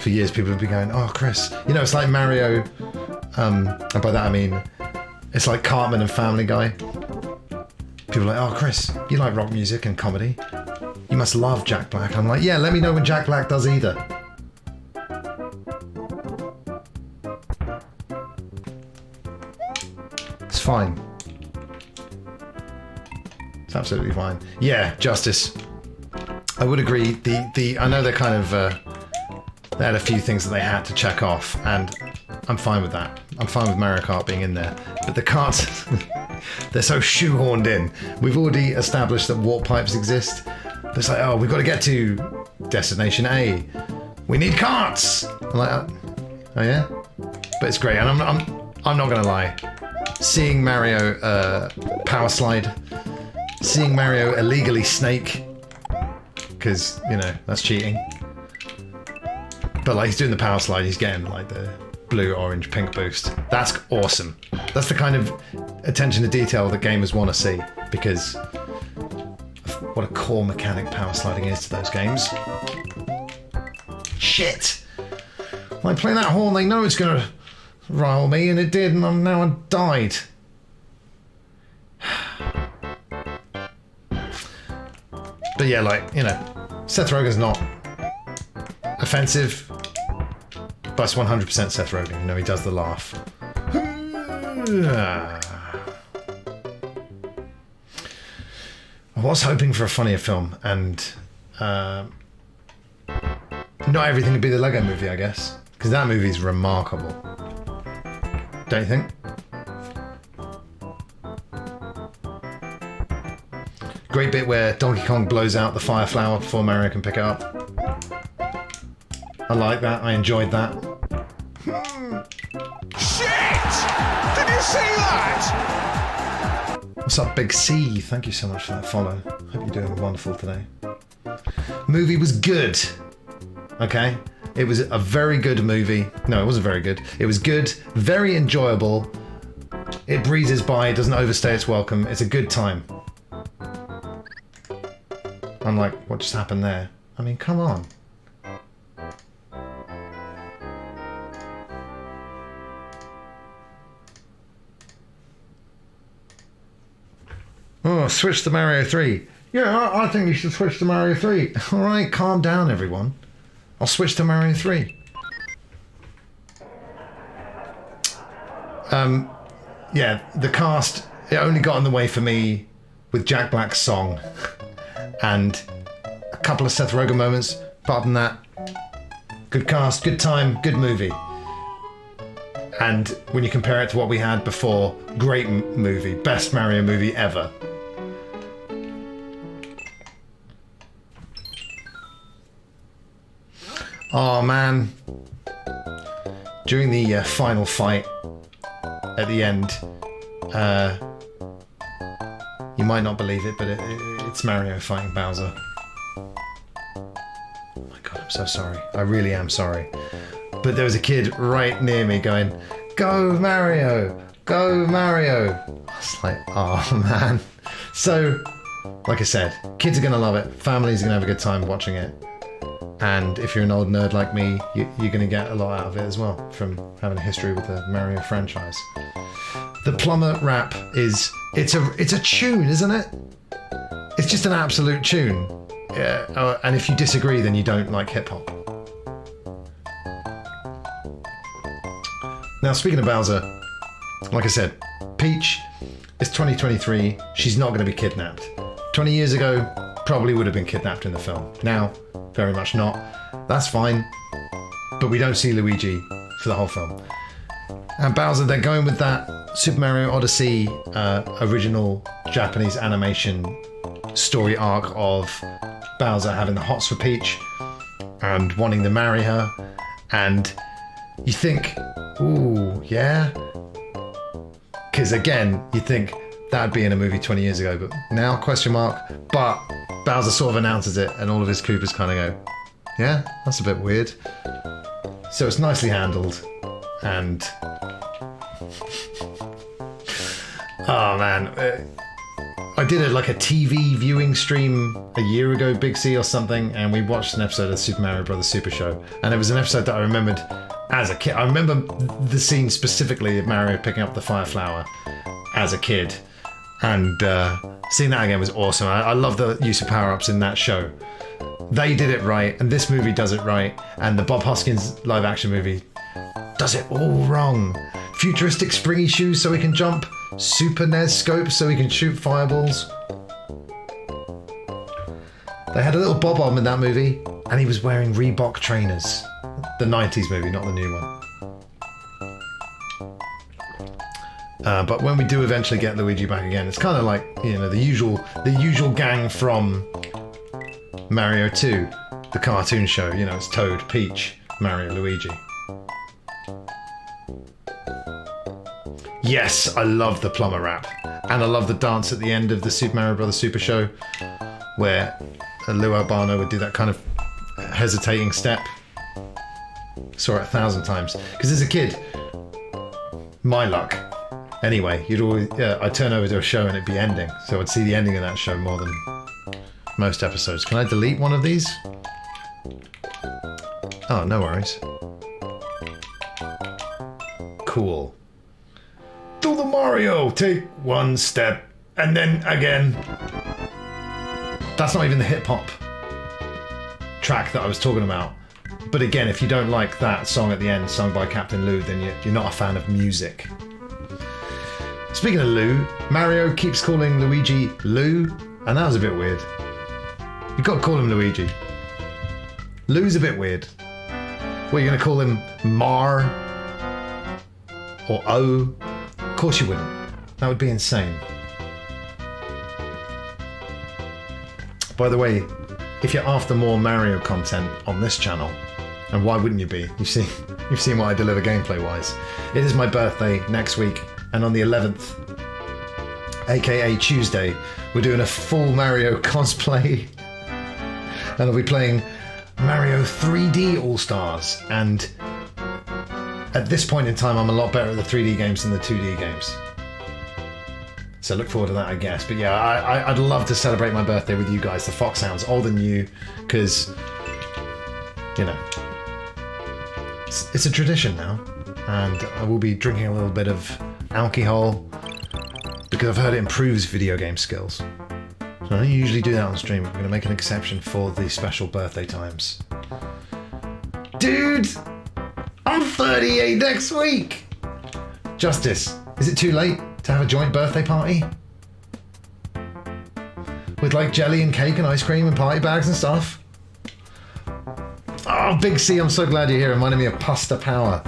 for years people have been going, oh, Chris, you know, it's like Mario, and by that I mean, it's like Cartman and Family Guy. People are like, oh, Chris, you like rock music and comedy. You must love Jack Black. I'm like, yeah, let me know when Jack Black does either. It's fine. It's absolutely fine. Yeah, Justice. I would agree. I know they're kind of they had a few things that they had to check off, and I'm fine with that. I'm fine with Mario Kart being in there, but the carts they're so shoehorned in. We've already established that warp pipes exist. But it's like, oh, we've got to get to Destination A. We need carts. I'm like, oh yeah, but it's great, and I'm not gonna lie. Seeing Mario power slide, seeing Mario illegally snake, because, you know, that's cheating. But like, he's doing the power slide, he's getting like the blue, orange, pink boost. That's awesome. That's the kind of attention to detail that gamers want to see, because of what a core mechanic power sliding is to those games. Shit! Like, playing that horn, they know it's gonna rile me, and it did, and I died. But yeah, like, you know, Seth Rogen's not offensive, but it's 100% Seth Rogen. You know, he does the laugh. I was hoping for a funnier film, and not everything would be the Lego Movie, I guess, because that movie is remarkable. Don't you think? Great bit where Donkey Kong blows out the fire flower before Mario can pick it up. I like that. I enjoyed that. Shit! Did you see that? What's up, Big C? Thank you so much for that follow. Hope you're doing wonderful today. Movie was good. Okay? It was a very good movie. No, it wasn't very good. It was good, very enjoyable. It breezes by, it doesn't overstay its welcome. It's a good time. I'm like, what just happened there? I mean, come on. Oh, switch to Mario 3. Yeah, I think you should switch to Mario 3. Alright, calm down, everyone. I'll switch to Mario 3. Yeah, the cast, it only got in the way for me with Jack Black's song and a couple of Seth Rogen moments. Apart from that, good cast, good time, good movie. And when you compare it to what we had before, great movie, best Mario movie ever. Oh man, during the final fight at the end, you might not believe it, but it's Mario fighting Bowser. Oh my god, I'm so sorry. I really am sorry. But there was a kid right near me going, "Go Mario! Go Mario!" I was like, oh man. So, like I said, kids are gonna love it. Families are gonna have a good time watching it. And if you're an old nerd like me, you're going to get a lot out of it as well from having a history with the Mario franchise. The Plumber Rap it's a tune, isn't it? It's just an absolute tune. Yeah, and if you disagree, then you don't like hip hop. Now, speaking of Bowser, like I said, Peach, it's 2023. She's not going to be kidnapped. 20 years ago, probably would have been kidnapped in the film. Now, very much not. That's fine. But we don't see Luigi for the whole film. And Bowser, they're going with that Super Mario Odyssey original Japanese animation story arc of Bowser having the hots for Peach and wanting to marry her. And you think, ooh, yeah? Because again, you think that'd be in a movie 20 years ago, but now, question mark. But Bowser sort of announces it and all of his Koopas kind of go, yeah, that's a bit weird. So it's nicely handled. And oh man, I did a TV viewing stream a year ago, Big C or something, and we watched an episode of Super Mario Bros. Super Show, and it was an episode that I remembered as a kid. I remember the scene specifically of Mario picking up the fire flower as a kid, and seeing that again was awesome. I love the use of power-ups in that show. They did it right, and this movie does it right, and the Bob Hoskins live-action movie does it all wrong. Futuristic springy shoes so he can jump, Super NES scope so he can shoot fireballs. They had a little bob-omb in that movie, and he was wearing Reebok trainers. The 90s movie, not the new one. But when we do eventually get Luigi back again, it's kind of like, the usual gang from Mario 2, the cartoon show. It's Toad, Peach, Mario, Luigi. Yes, I love the Plumber Rap, and I love the dance at the end of the Super Mario Bros. Super Show, where Lou Albano would do that kind of hesitating step. Saw it 1,000 times because as a kid, my luck. Anyway, I'd turn over to a show and it'd be ending, so I'd see the ending of that show more than most episodes. Can I delete one of these? Oh, no worries. Cool. Do the Mario, take one step and then again. That's not even the hip hop track that I was talking about. But again, if you don't like that song at the end sung by Captain Lou, then you're not a fan of music. Speaking of Lou, Mario keeps calling Luigi Lou, and that was a bit weird. You've got to call him Luigi. Lou's a bit weird. What, are you going to call him Mar? Or O? Of course you wouldn't. That would be insane. By the way, if you're after more Mario content on this channel, and why wouldn't you be? You've seen what I deliver gameplay-wise. It is my birthday next week, and on the 11th, aka Tuesday, we're doing a full Mario cosplay, and I'll be playing Mario 3D All-Stars, and at this point in time, I'm a lot better at the 3D games than the 2D games. So look forward to that, I guess. But yeah, I'd love to celebrate my birthday with you guys, the Foxhounds, old and new, because, it's a tradition now. And I will be drinking a little bit of alcohol because I've heard it improves video game skills. So I don't usually do that on stream. We're going to make an exception for the special birthday times. Dude! I'm 38 next week! Justice, is it too late to have a joint birthday party? With like jelly and cake and ice cream and party bags and stuff? Oh, Big C, I'm so glad you're here. Reminding me of Pasta Power.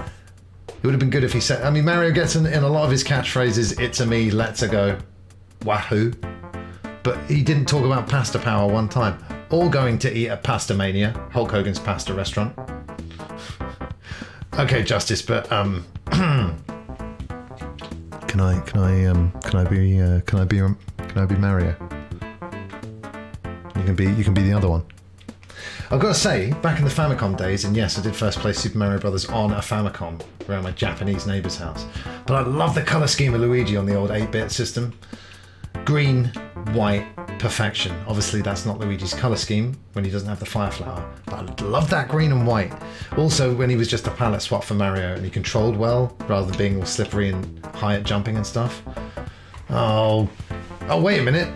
It would have been good if he said... I mean, Mario gets in a lot of his catchphrases, it's a me, let's a go, wahoo. But he didn't talk about Pasta Power one time. Or going to eat at Pasta Mania, Hulk Hogan's pasta restaurant. Okay, Justice, but can I be Mario? You can be the other one. I've got to say, back in the Famicom days, and yes, I did first play Super Mario Brothers on a Famicom around my Japanese neighbour's house. But I love the colour scheme of Luigi on the old 8-bit system. Green, white, perfection. Obviously, that's not Luigi's color scheme when he doesn't have the fire flower, but I love that green and white. Also, when he was just a palette swap for Mario and he controlled well rather than being all slippery and high at jumping and stuff. Oh, wait a minute.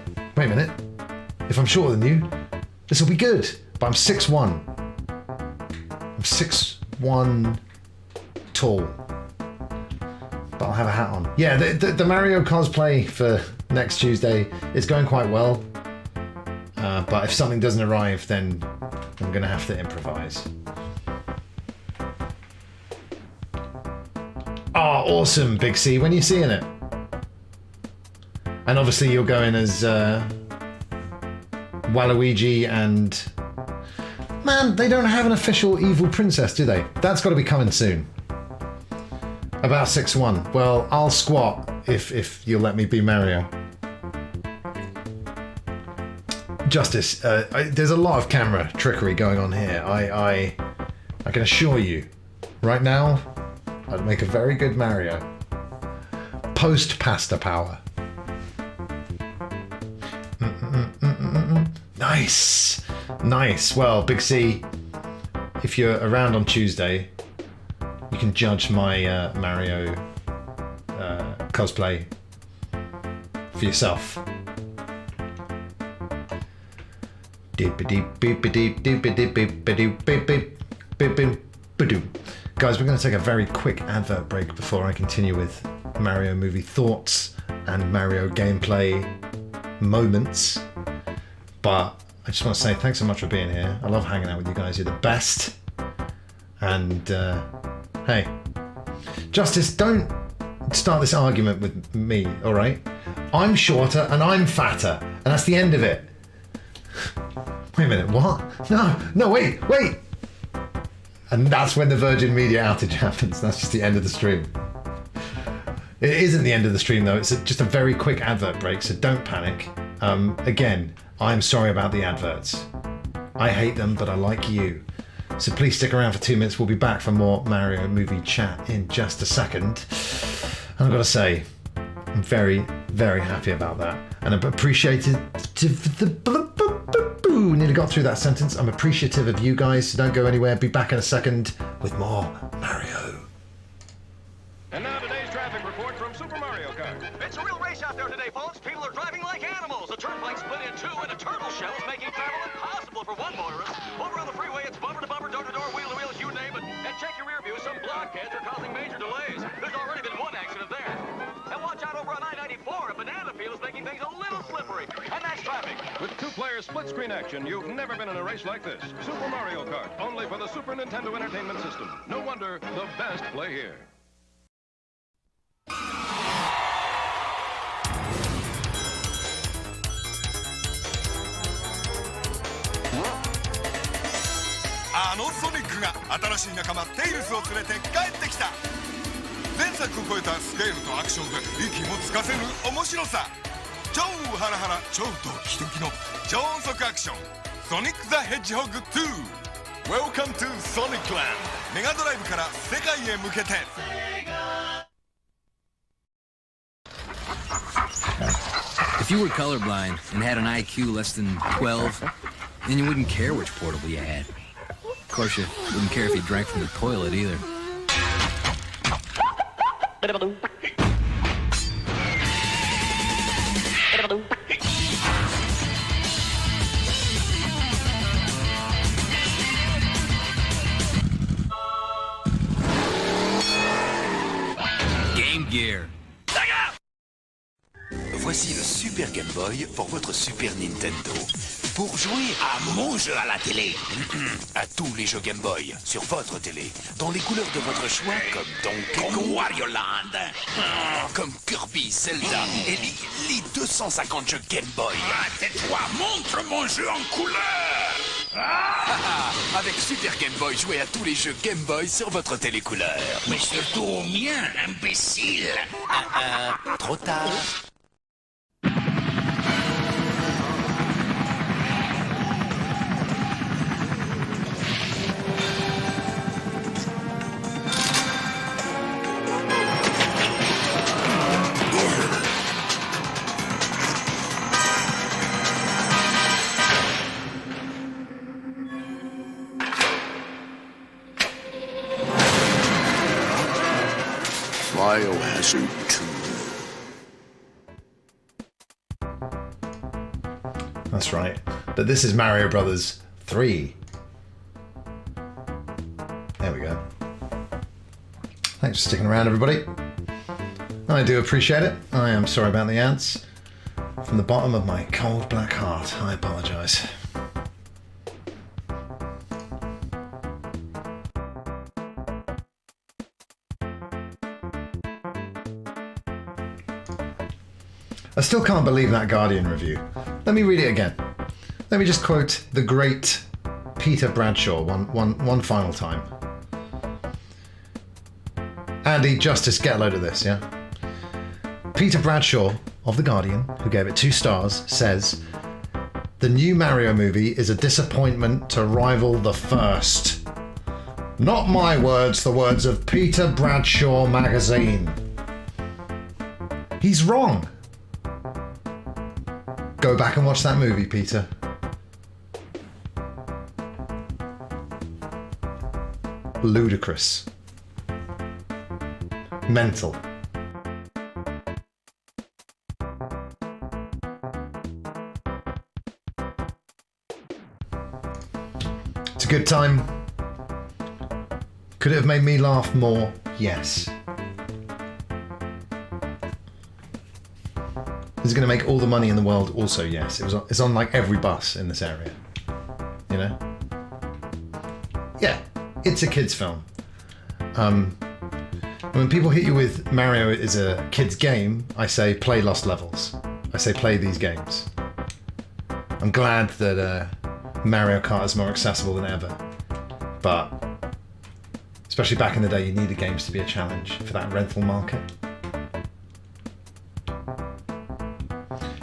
If I'm shorter than you, this will be good. But I'm 6'1". I'm 6'1" tall. But I'll have a hat on. Yeah, the Mario cosplay for next Tuesday is going quite well. But if something doesn't arrive, then I'm going to have to improvise. Oh, awesome, Big C. When are you seeing it? And obviously you're going as Waluigi and... Man, they don't have an official evil princess, do they? That's got to be coming soon. About 6'1". Well, I'll squat if you'll let me be Mario. Justice, there's a lot of camera trickery going on here. I can assure you, right now, I'd make a very good Mario. Post pasta power. Nice. Well, Big C, if you're around on Tuesday, you can judge my Mario cosplay for yourself. Guys, we're going to take a very quick advert break before I continue with Mario movie thoughts and Mario gameplay moments. But I just want to say thanks so much for being here. I love hanging out with you guys. You're the best. And hey, Justice, don't start this argument with me, all right? I'm shorter and I'm fatter, and that's the end of it. Wait a minute, what? No, wait. And that's when the Virgin Media outage happens. That's just the end of the stream. It isn't the end of the stream, though. It's just a very quick advert break, so don't panic. Again, I'm sorry about the adverts. I hate them, but I like you. So please stick around for 2 minutes. We'll be back for more Mario movie chat in just a second. And I've got to say, I'm very, very happy about that. And I'm appreciative... Nearly got through that sentence. I'm appreciative of you guys, so don't go anywhere. Be back in a second with more Mario. And now today's traffic report from Super Mario Kart. It's a real race out there today, folks. People are driving like animals. The turnpike split in two, and a turtle shell is making travel impossible for one motorist. Over on the freeway, it's bumper to bumper, door to door, wheel to wheel, you name it. And check your rear view. Some blockheads are causing major delays. There's already been one accident there. And watch out over on I-94. A banana peel is making things a little slippery. And that's traffic. With two-player split-screen action, you've never been in a race like this. Super Mario Kart, only for the Super Nintendo Entertainment System. No wonder the best play here.ソニックが新しい仲間テイルスを連れて帰ってきた。前作を超えたスケールとアクションで息もつかせぬ面白さ。超ハラハラ超ドキドキの超音速アクションソニック・ザ・ヘッジホッグ2 Welcome to Sonic Land メガドライブから世界へ向けて。If you were colorblind and had an IQ less than 12, then you wouldn't care which portable you had. Of course, you wouldn't care if you drank from the toilet either. Game Gear. Voici le Super Game Boy pour votre Super Nintendo. Pour jouer à mon jeu à la télé, à tous les jeux Game Boy sur votre télé, dans les couleurs de votre choix, comme Donkey Kong, Wario Land, comme Kirby, Zelda et les 250 jeux Game Boy. Tais-toi, montre mon jeu en couleur. Avec Super Game Boy, jouez à tous les jeux Game Boy sur votre télé couleur. Mais surtout au mien, imbécile. Trop tard. doesn't too. That's right. But this is Mario Brothers 3. There we go. Thanks for sticking around, everybody. I do appreciate it. I am sorry about the ants. From the bottom of my cold black heart, I apologise. I still can't believe that Guardian review. Let me read it again. Let me just quote the great Peter Bradshaw one final time. Andy, Justice, get a load of this, yeah? Peter Bradshaw of The Guardian, who gave it 2 stars, says, "The new Mario movie is a disappointment to rival the first." Not my words, the words of Peter Bradshaw magazine. He's wrong. Go back and watch that movie, Peter. Ludicrous. Mental. It's a good time. Could it have made me laugh more? Yes. Is it going to make all the money in the world? Also, yes. It's on like every bus in this area. You know? Yeah, it's a kids' film. When people hit you with Mario is a kid's game, I say play Lost Levels. I say play these games. I'm glad that Mario Kart is more accessible than ever. But especially back in the day, you needed games to be a challenge for that rental market.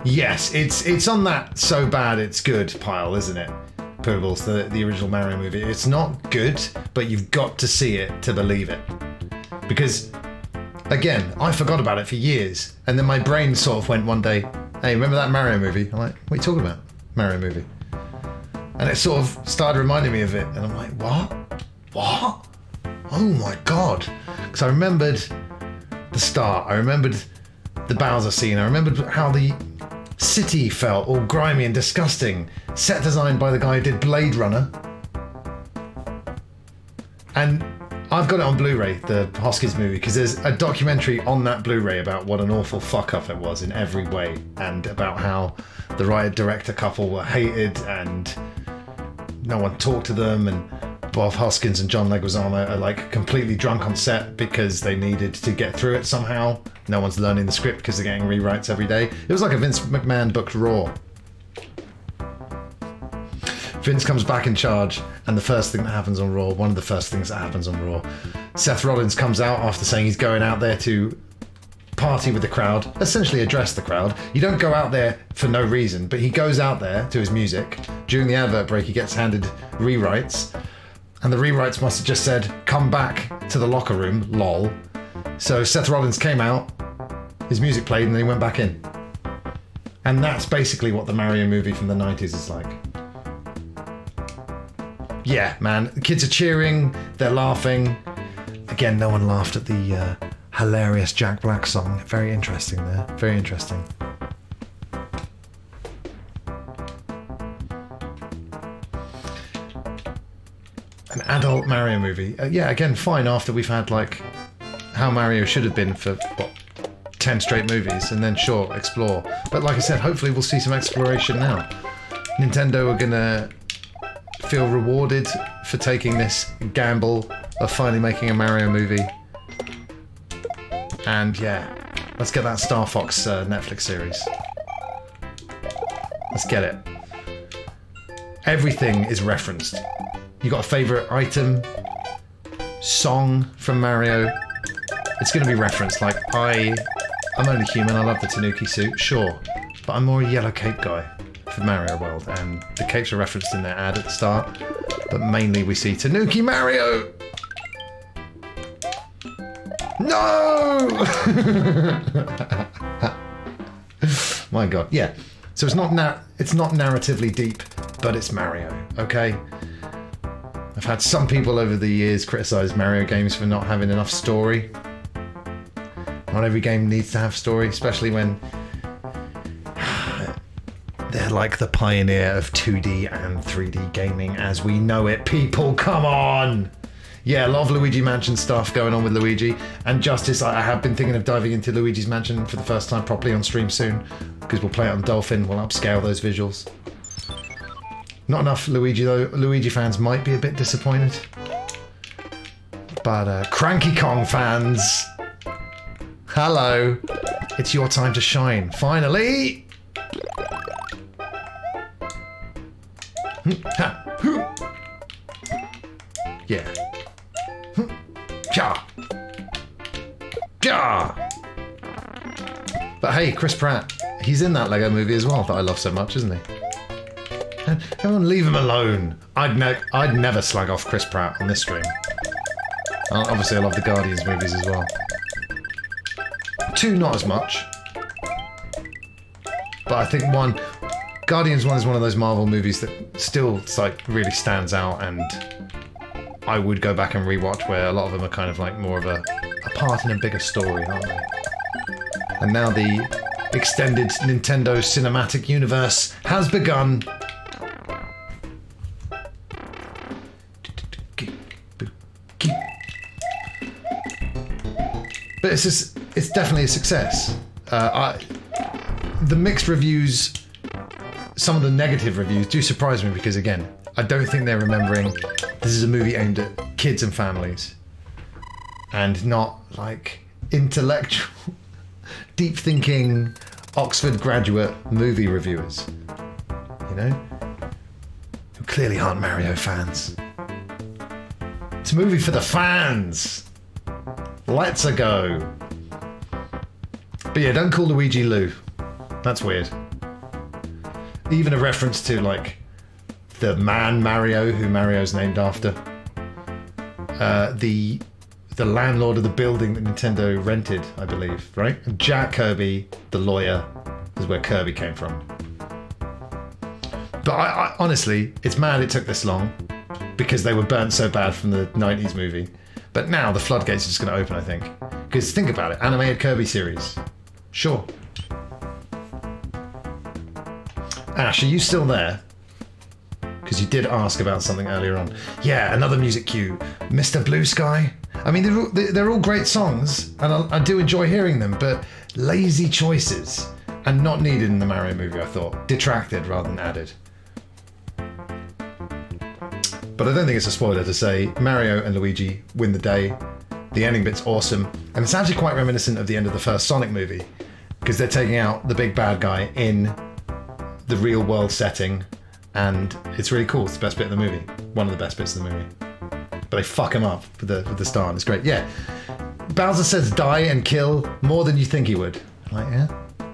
Yes, it's on that so bad it's good pile, isn't it? Poobles, the original Mario movie. It's not good, but you've got to see it to believe it. Because, again, I forgot about it for years, and then my brain sort of went one day, "Hey, remember that Mario movie?" I'm like, "What are you talking about? Mario movie?" And it sort of started reminding me of it, and I'm like, "What? What? Oh my god!" Because I remembered the start, I remembered the Bowser scene, I remembered how the city felt all grimy and disgusting, set designed by the guy who did Blade Runner. And I've got it on Blu-ray, the Hoskins movie, because there's a documentary on that Blu-ray about what an awful fuck-up it was in every way, and about how the writer-director couple were hated and no one talked to them, and Bob Hoskins and John Leguizamo are like completely drunk on set because they needed to get through it somehow. No one's learning the script because they're getting rewrites every day. It was like a Vince McMahon booked Raw. Vince comes back in charge, and the first thing that happens on Raw, one of the first things that happens on Raw, Seth Rollins comes out after saying he's going out there to party with the crowd, essentially address the crowd. You don't go out there for no reason, but he goes out there to his music. During the advert break, he gets handed rewrites, and the rewrites must have just said, "Come back to the locker room, lol." So Seth Rollins came out, his music played, and then he went back in. And that's basically what the Mario movie from the 90s is like. Yeah, man, the kids are cheering, they're laughing. Again, no one laughed at the hilarious Jack Black song. Very interesting there, very interesting. An adult Mario movie. Yeah, again, fine after we've had like how Mario should have been for, what, 10 straight movies, and then sure, explore. But like I said, hopefully we'll see some exploration now. Nintendo are gonna feel rewarded for taking this gamble of finally making a Mario movie. And yeah, let's get that Star Fox Netflix series. Let's get it. Everything is referenced. You got a favourite item, song from Mario, it's going to be referenced. Like, I'm only human, I love the Tanuki suit, sure, but I'm more a yellow cape guy for Mario World, and the capes are referenced in their ad at the start, but mainly we see Tanuki Mario! No! My god, yeah. So it's not narratively deep, but it's Mario, okay? I've had some people over the years criticise Mario games for not having enough story. Not every game needs to have story, especially when they're like the pioneer of 2D and 3D gaming as we know it. People, come on! Yeah, a lot of Luigi Mansion stuff going on with Luigi. And Justice, I have been thinking of diving into Luigi's Mansion for the first time properly on stream soon, because we'll play it on Dolphin, we'll upscale those visuals. Not enough Luigi though. Luigi fans might be a bit disappointed. But Cranky Kong fans, hello. It's your time to shine, finally! Yeah. But hey, Chris Pratt, he's in that Lego movie as well that I love so much, isn't he? Everyone leave him alone. I'd never slag off Chris Pratt on this stream. Obviously I love the Guardians movies as well. 2 not as much. But I think Guardians 1 is one of those Marvel movies that still like really stands out, and I would go back and rewatch, where a lot of them are kind of like more of a part in a bigger story, aren't they? And now the extended Nintendo cinematic universe has begun. But it's definitely a success. The mixed reviews, some of the negative reviews do surprise me, because again, I don't think they're remembering this is a movie aimed at kids and families, and not like intellectual, deep thinking Oxford graduate movie reviewers, you know, who clearly aren't Mario fans. It's a movie for the fans. Let's go. But yeah, don't call Luigi Lou. That's weird. Even a reference to like the man Mario, who Mario's named after. The landlord of the building that Nintendo rented, I believe, right? And Jack Kirby, the lawyer, is where Kirby came from. But I honestly, it's mad it took this long, because they were burnt so bad from the 90s movie. But now the floodgates are just going to open, I think. Because think about it, animated Kirby series. Sure. Ash, are you still there? Because you did ask about something earlier on. Yeah, another music cue. Mr. Blue Sky. I mean, they're all great songs, and I do enjoy hearing them, but lazy choices, and not needed in the Mario movie, I thought. Detracted rather than added. But I don't think it's a spoiler to say Mario and Luigi win the day. The ending bit's awesome, and it's actually quite reminiscent of the end of the first Sonic movie, because they're taking out the big bad guy in the real world setting, and it's really cool. It's the best bit of the movie. One of the best bits of the movie. But they fuck him up with the star, and it's great. Yeah. Bowser says die and kill more than you think he would. I'm like, yeah?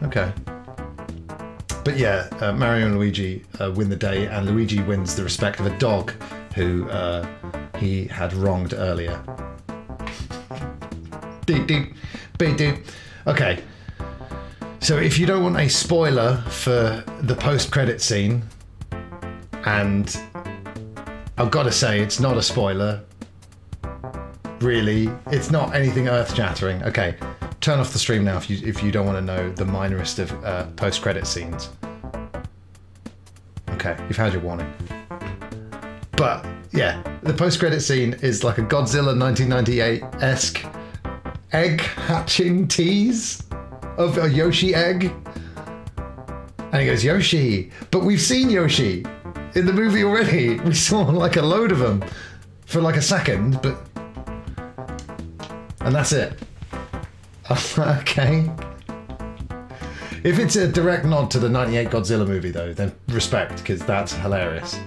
Okay. But yeah, Mario and Luigi win the day, and Luigi wins the respect of a dog who he had wronged earlier. Deep, deep, beep, deep. Okay. So if you don't want a spoiler for the post-credit scene, and I've got to say, it's not a spoiler. Really, it's not anything earth-shattering. Okay, turn off the stream now if you don't want to know the minorest of post-credit scenes. Okay, you've had your warning. But yeah, the post-credit scene is like a Godzilla 1998-esque egg hatching tease of a Yoshi egg. And he goes, Yoshi! But we've seen Yoshi in the movie already. We saw like a load of them for like a second, but... And that's it. Okay. If it's a direct nod to the 98 Godzilla movie though, then respect, because that's hilarious.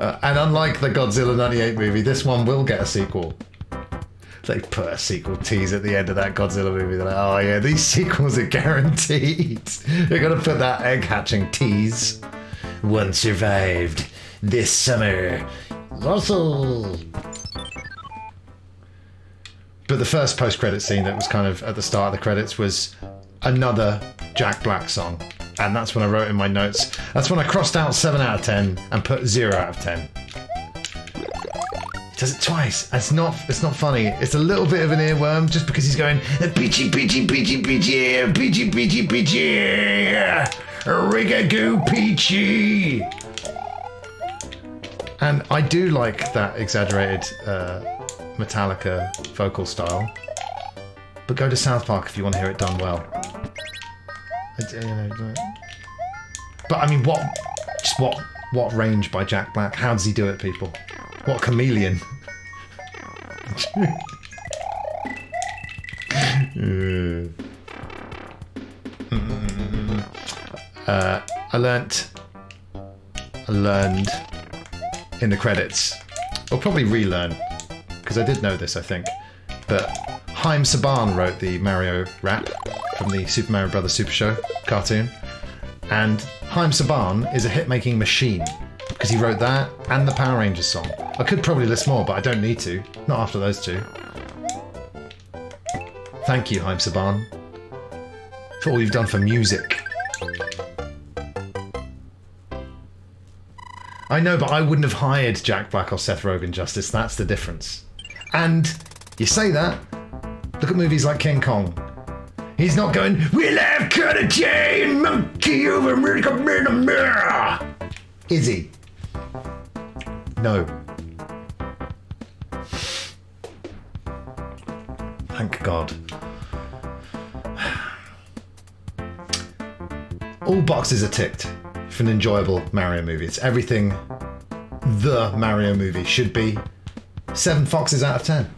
And unlike the Godzilla 98 movie, this one will get a sequel. They put a sequel tease at the end of that Godzilla movie. They're like, oh yeah, these sequels are guaranteed. They're going to put that egg hatching tease. One survived this summer. Russell. But the first post-credit scene that was kind of at the start of the credits was another Jack Black song. And that's when I wrote in my notes. That's when I crossed out 7 out of 10 and put 0 out of 10. Does it twice. It's not funny. It's a little bit of an earworm just because he's going peachy peachy peachy peachy peachy peachy peachy rigagoo peachy. And I do like that exaggerated Metallica vocal style. But go to South Park if you want to hear it done well. But I mean, what range by Jack Black? How does he do it, people? What chameleon? I learned in the credits, or probably relearn, because I did know this, I think, but Haim Saban wrote the Mario rap from the Super Mario Bros. Super Show cartoon, and Haim Saban is a hit-making machine because he wrote that and the Power Rangers song. I could probably list more, but I don't need to. Not after those two. Thank you, Haim Saban, for all you've done for music. I know, but I wouldn't have hired Jack Black or Seth Rogen, Justice. That's the difference. And you say that, look at movies like King Kong. He's not going, we'll have cut a chain, monkey over mirror. Is he? No. Thank God. All boxes are ticked for an enjoyable Mario movie. It's everything the Mario movie should be. 7 foxes out of 10.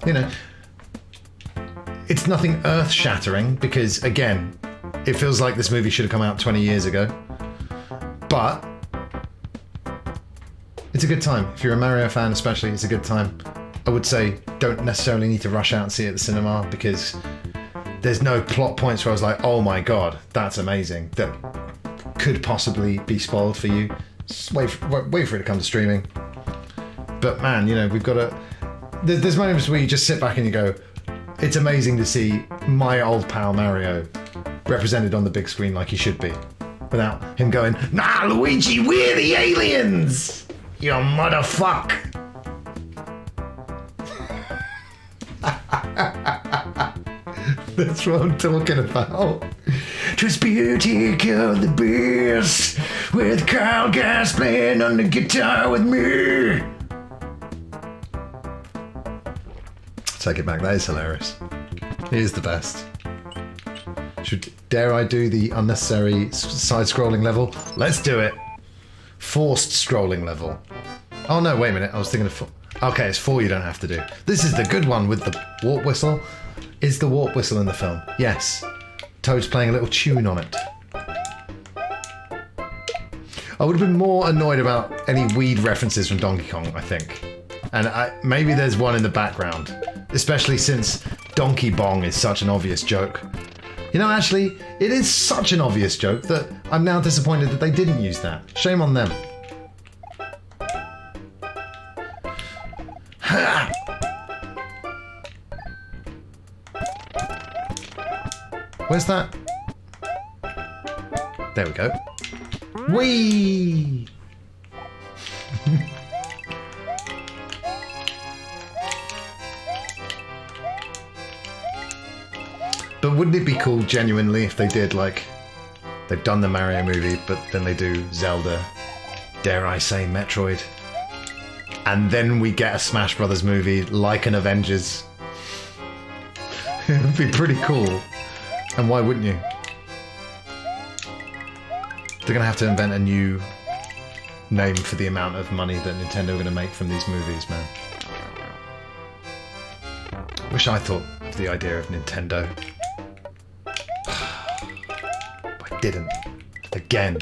You know, it's nothing earth-shattering because, again, it feels like this movie should have come out 20 years ago. But it's a good time. If you're a Mario fan especially, it's a good time. I would say don't necessarily need to rush out and see it at the cinema because there's no plot points where I was like, oh my God, that's amazing. That could possibly be spoiled for you. Just wait for it to come to streaming. But man, you know, we've got to... There's moments where you just sit back and you go, it's amazing to see my old pal Mario represented on the big screen like he should be. Without him going, nah, Luigi, we're the aliens! You motherfuck! That's what I'm talking about. Just beauty of the beast with Kyle Gass playing on the guitar with me. Take it back, that is hilarious. He is the best. Dare I do the unnecessary side-scrolling level? Let's do it. Forced scrolling level. Oh no, wait a minute, I was thinking of... Okay, it's 4 you don't have to do. This is the good one with the warp whistle. Is the warp whistle in the film? Yes. Toad's playing a little tune on it. I would have been more annoyed about any weed references from Donkey Kong, I think. And maybe there's one in the background. Especially since Donkey Bong is such an obvious joke. You know, actually, it is such an obvious joke that I'm now disappointed that they didn't use that. Shame on them. Ha! Where's that? There we go. Whee! But wouldn't it be cool, genuinely, if they did, like, they've done the Mario movie, but then they do Zelda, dare I say Metroid, and then we get a Smash Brothers movie like an Avengers. It would be pretty cool. And why wouldn't you? They're going to have to invent a new name for the amount of money that Nintendo are going to make from these movies, man. Wish I thought of the idea of Nintendo. Didn't. Again.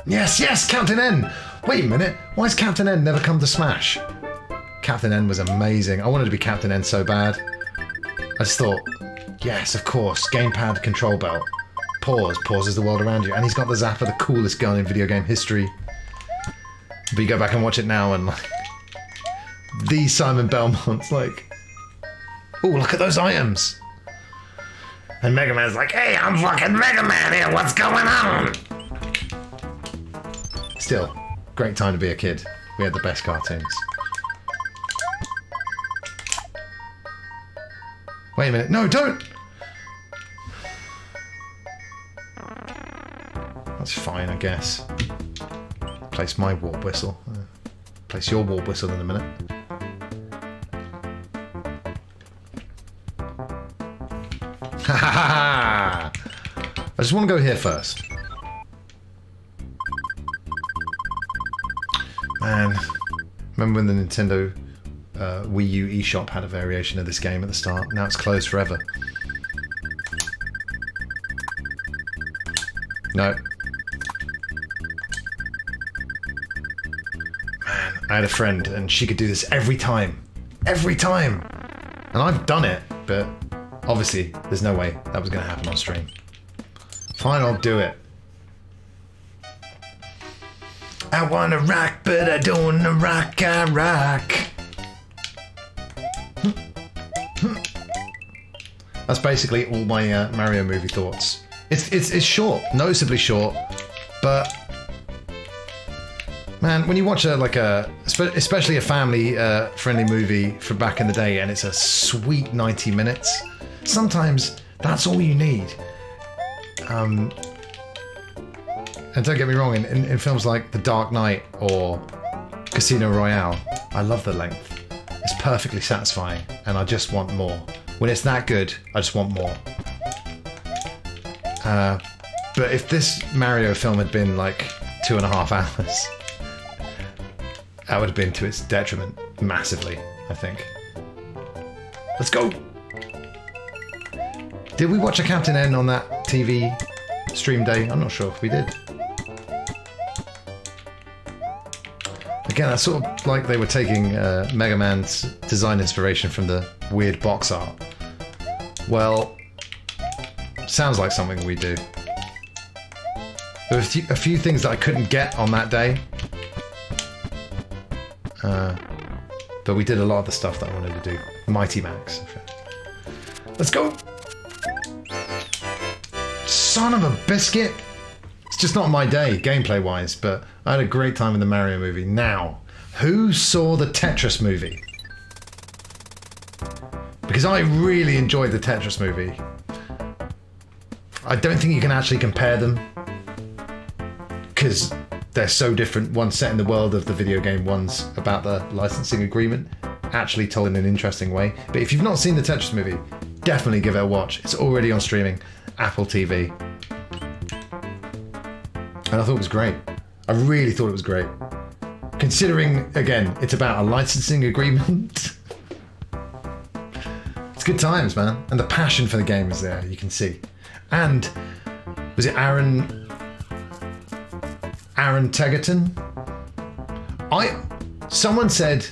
Yes, yes, Captain N! Wait a minute, why has Captain N never come to Smash? Captain N was amazing. I wanted to be Captain N so bad. I just thought, yes, of course, gamepad control belt. Pauses the world around you. And he's got the Zapper, the coolest gun in video game history. But you go back and watch it now and like... The Simon Belmont's like... Oh, look at those items! And Mega Man's like, hey, I'm fucking Mega Man here, what's going on? Still, great time to be a kid. We had the best cartoons. Wait a minute. No, don't! That's fine, I guess. Place my warp whistle. Place your warp whistle in a minute. Ha ha ha! I just want to go here first. Man, remember when the Nintendo Wii U eShop had a variation of this game at the start? Now it's closed forever. No. Man, I had a friend and she could do this every time. Every time! And I've done it, but obviously there's no way that was going to happen on stream. Fine, I'll do it. I wanna rock, but I don't wanna rock, I rock. That's basically all my Mario movie thoughts. It's short, noticeably short, but man, when you watch especially a family friendly movie from back in the day, and it's a sweet 90 minutes, sometimes that's all you need. And don't get me wrong, in films like The Dark Knight or Casino Royale, I love the length. It's perfectly satisfying, and I just want more. When it's that good, I just want more. But if this Mario film had been like 2.5 hours, that would have been to its detriment massively, I think. Let's go! Did we watch a Captain N on that TV stream day? I'm not sure if we did. Again, that's sort of like they were taking Mega Man's design inspiration from the weird box art. Well, sounds like something we do. There were a few things that I couldn't get on that day. But we did a lot of the stuff that I wanted to do. Mighty Max. Let's go! Son of a biscuit! It's just not my day, gameplay-wise, but I had a great time in the Mario movie. Now, who saw the Tetris movie? Because I really enjoyed the Tetris movie. I don't think you can actually compare them, because they're so different. One's set in the world of the video game, one's about the licensing agreement, actually told in an interesting way. But if you've not seen the Tetris movie, definitely give it a watch. It's already on streaming, Apple TV. And I thought it was great. I really thought it was great. Considering, again, it's about a licensing agreement. It's good times, man. And the passion for the game is there, you can see. And, was it Aaron Tegerton? Someone said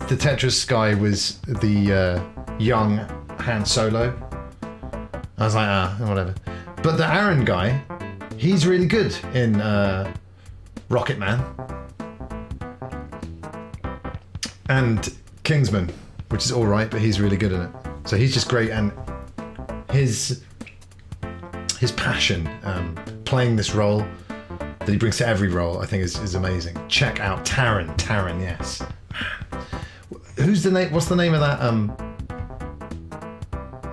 the Tetris guy was the young Han Solo. I was like, whatever. But the Aaron guy, he's really good in Rocket Man and Kingsman, which is all right, but he's really good in it. So he's just great, and his passion playing this role that he brings to every role, I think is amazing. Check out Taron, yes. Who's the name? What's the name of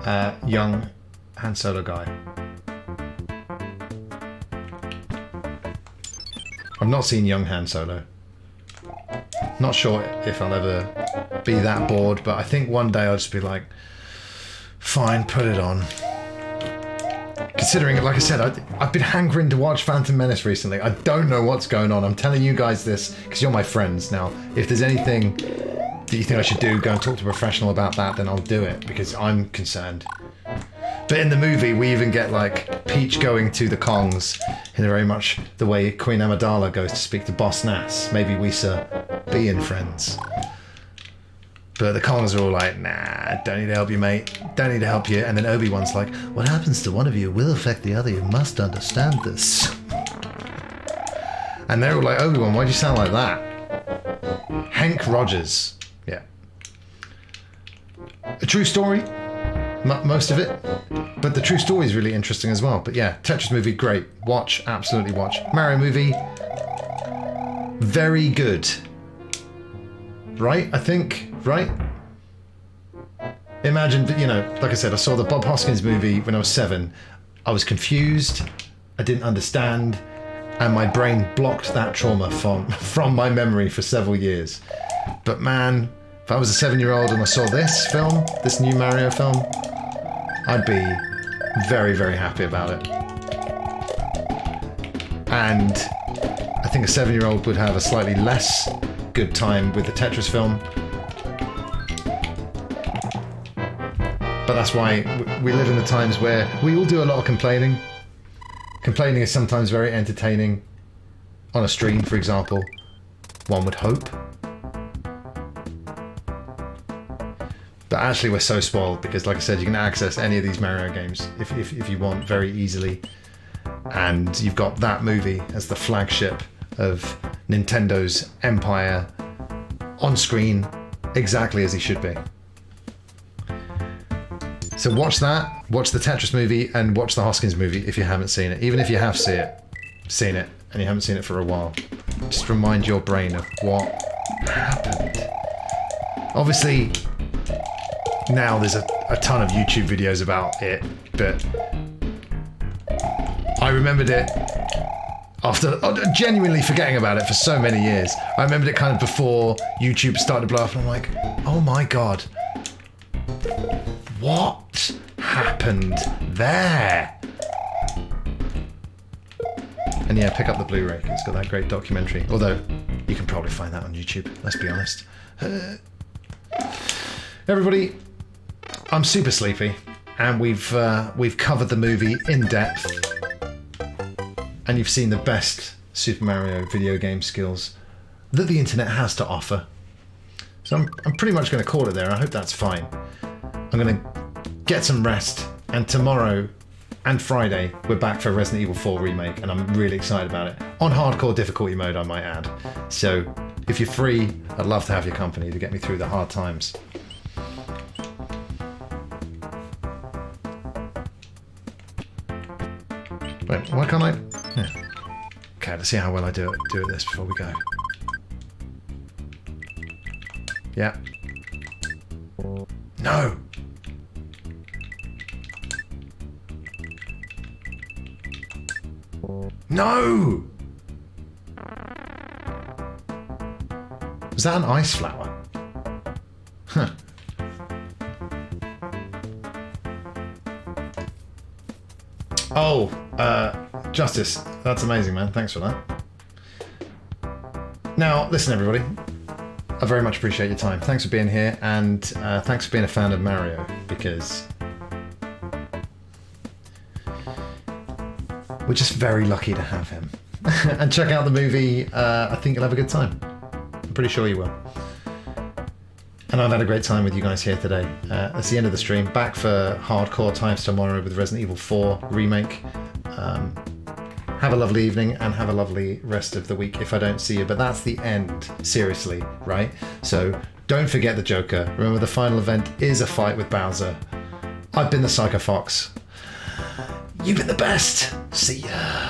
that young Han Solo guy? I've not seen young Han Solo. Not sure if I'll ever be that bored, but I think one day I'll just be like, fine, put it on. Considering, like I said, I've been hankering to watch Phantom Menace recently. I don't know what's going on. I'm telling you guys this because you're my friends. Now, if there's anything that you think I should do, go and talk to a professional about that, then I'll do it because I'm concerned. But in the movie, we even get like Peach going to the Kongs in very much the way Queen Amidala goes to speak to Boss Nass. Maybe we be in friends. But the Kongs are all like, nah, don't need to help you, mate. Don't need to help you. And then Obi-Wan's like, what happens to one of you will affect the other. You must understand this. And they're all like, Obi-Wan, why'd you sound like that? Hank Rogers. Yeah. A true story. Most of it. But the true story is really interesting as well. But yeah, Tetris movie, great. Watch, absolutely watch. Mario movie, very good. Right? I think, right? Imagine, like I said, I saw the Bob Hoskins movie when I was 7. I was confused, I didn't understand, and my brain blocked that trauma from my memory for several years. But man, if I was a 7-year-old and I saw this film, this new Mario film, I'd be very, very happy about it. And I think a 7-year-old would have a slightly less good time with the Tetris film. But that's why we live in the times where we all do a lot of complaining. Complaining is sometimes very entertaining. On a stream, for example, one would hope. But actually we're so spoiled because, like I said, you can access any of these Mario games if you want very easily. And you've got that movie as the flagship of Nintendo's empire on screen exactly as he should be. So watch that, watch the Tetris movie, and watch the Hoskins movie if you haven't seen it. Even if you have seen it, and you haven't seen it for a while. Just remind your brain of what happened. Obviously, now there's a ton of YouTube videos about it, but I remembered it after genuinely forgetting about it for so many years. I remembered it kind of before YouTube started to blow up, and I'm like, oh my god. What happened there? And yeah, pick up the Blu-ray. It's got that great documentary. Although, you can probably find that on YouTube, let's be honest. Everybody, I'm super sleepy, and we've covered the movie in depth, and you've seen the best Super Mario video game skills that the internet has to offer. So I'm pretty much going to call it there. I hope that's fine. I'm going to get some rest, and tomorrow and Friday we're back for Resident Evil 4 Remake, and I'm really excited about it. On hardcore difficulty mode, I might add. So if you're free, I'd love to have your company to get me through the hard times. Wait, why can't I? Yeah. Okay, let's see how well I do at this before we go. Yeah. No! No! Was that an ice flower? Huh. Oh, Justice. That's amazing, man. Thanks for that. Now, listen, everybody. I very much appreciate your time. Thanks for being here, and thanks for being a fan of Mario, because we're just very lucky to have him. And check out the movie. I think you'll have a good time. I'm pretty sure you will. And I've had a great time with you guys here today. That's the end of the stream. Back for hardcore times tomorrow with Resident Evil 4 Remake. Have a lovely evening and have a lovely rest of the week if I don't see you. But that's the end, seriously, right? So don't forget the Joker. Remember, the final event is a fight with Bowser. I've been the Psycho Fox. You've been the best. See ya.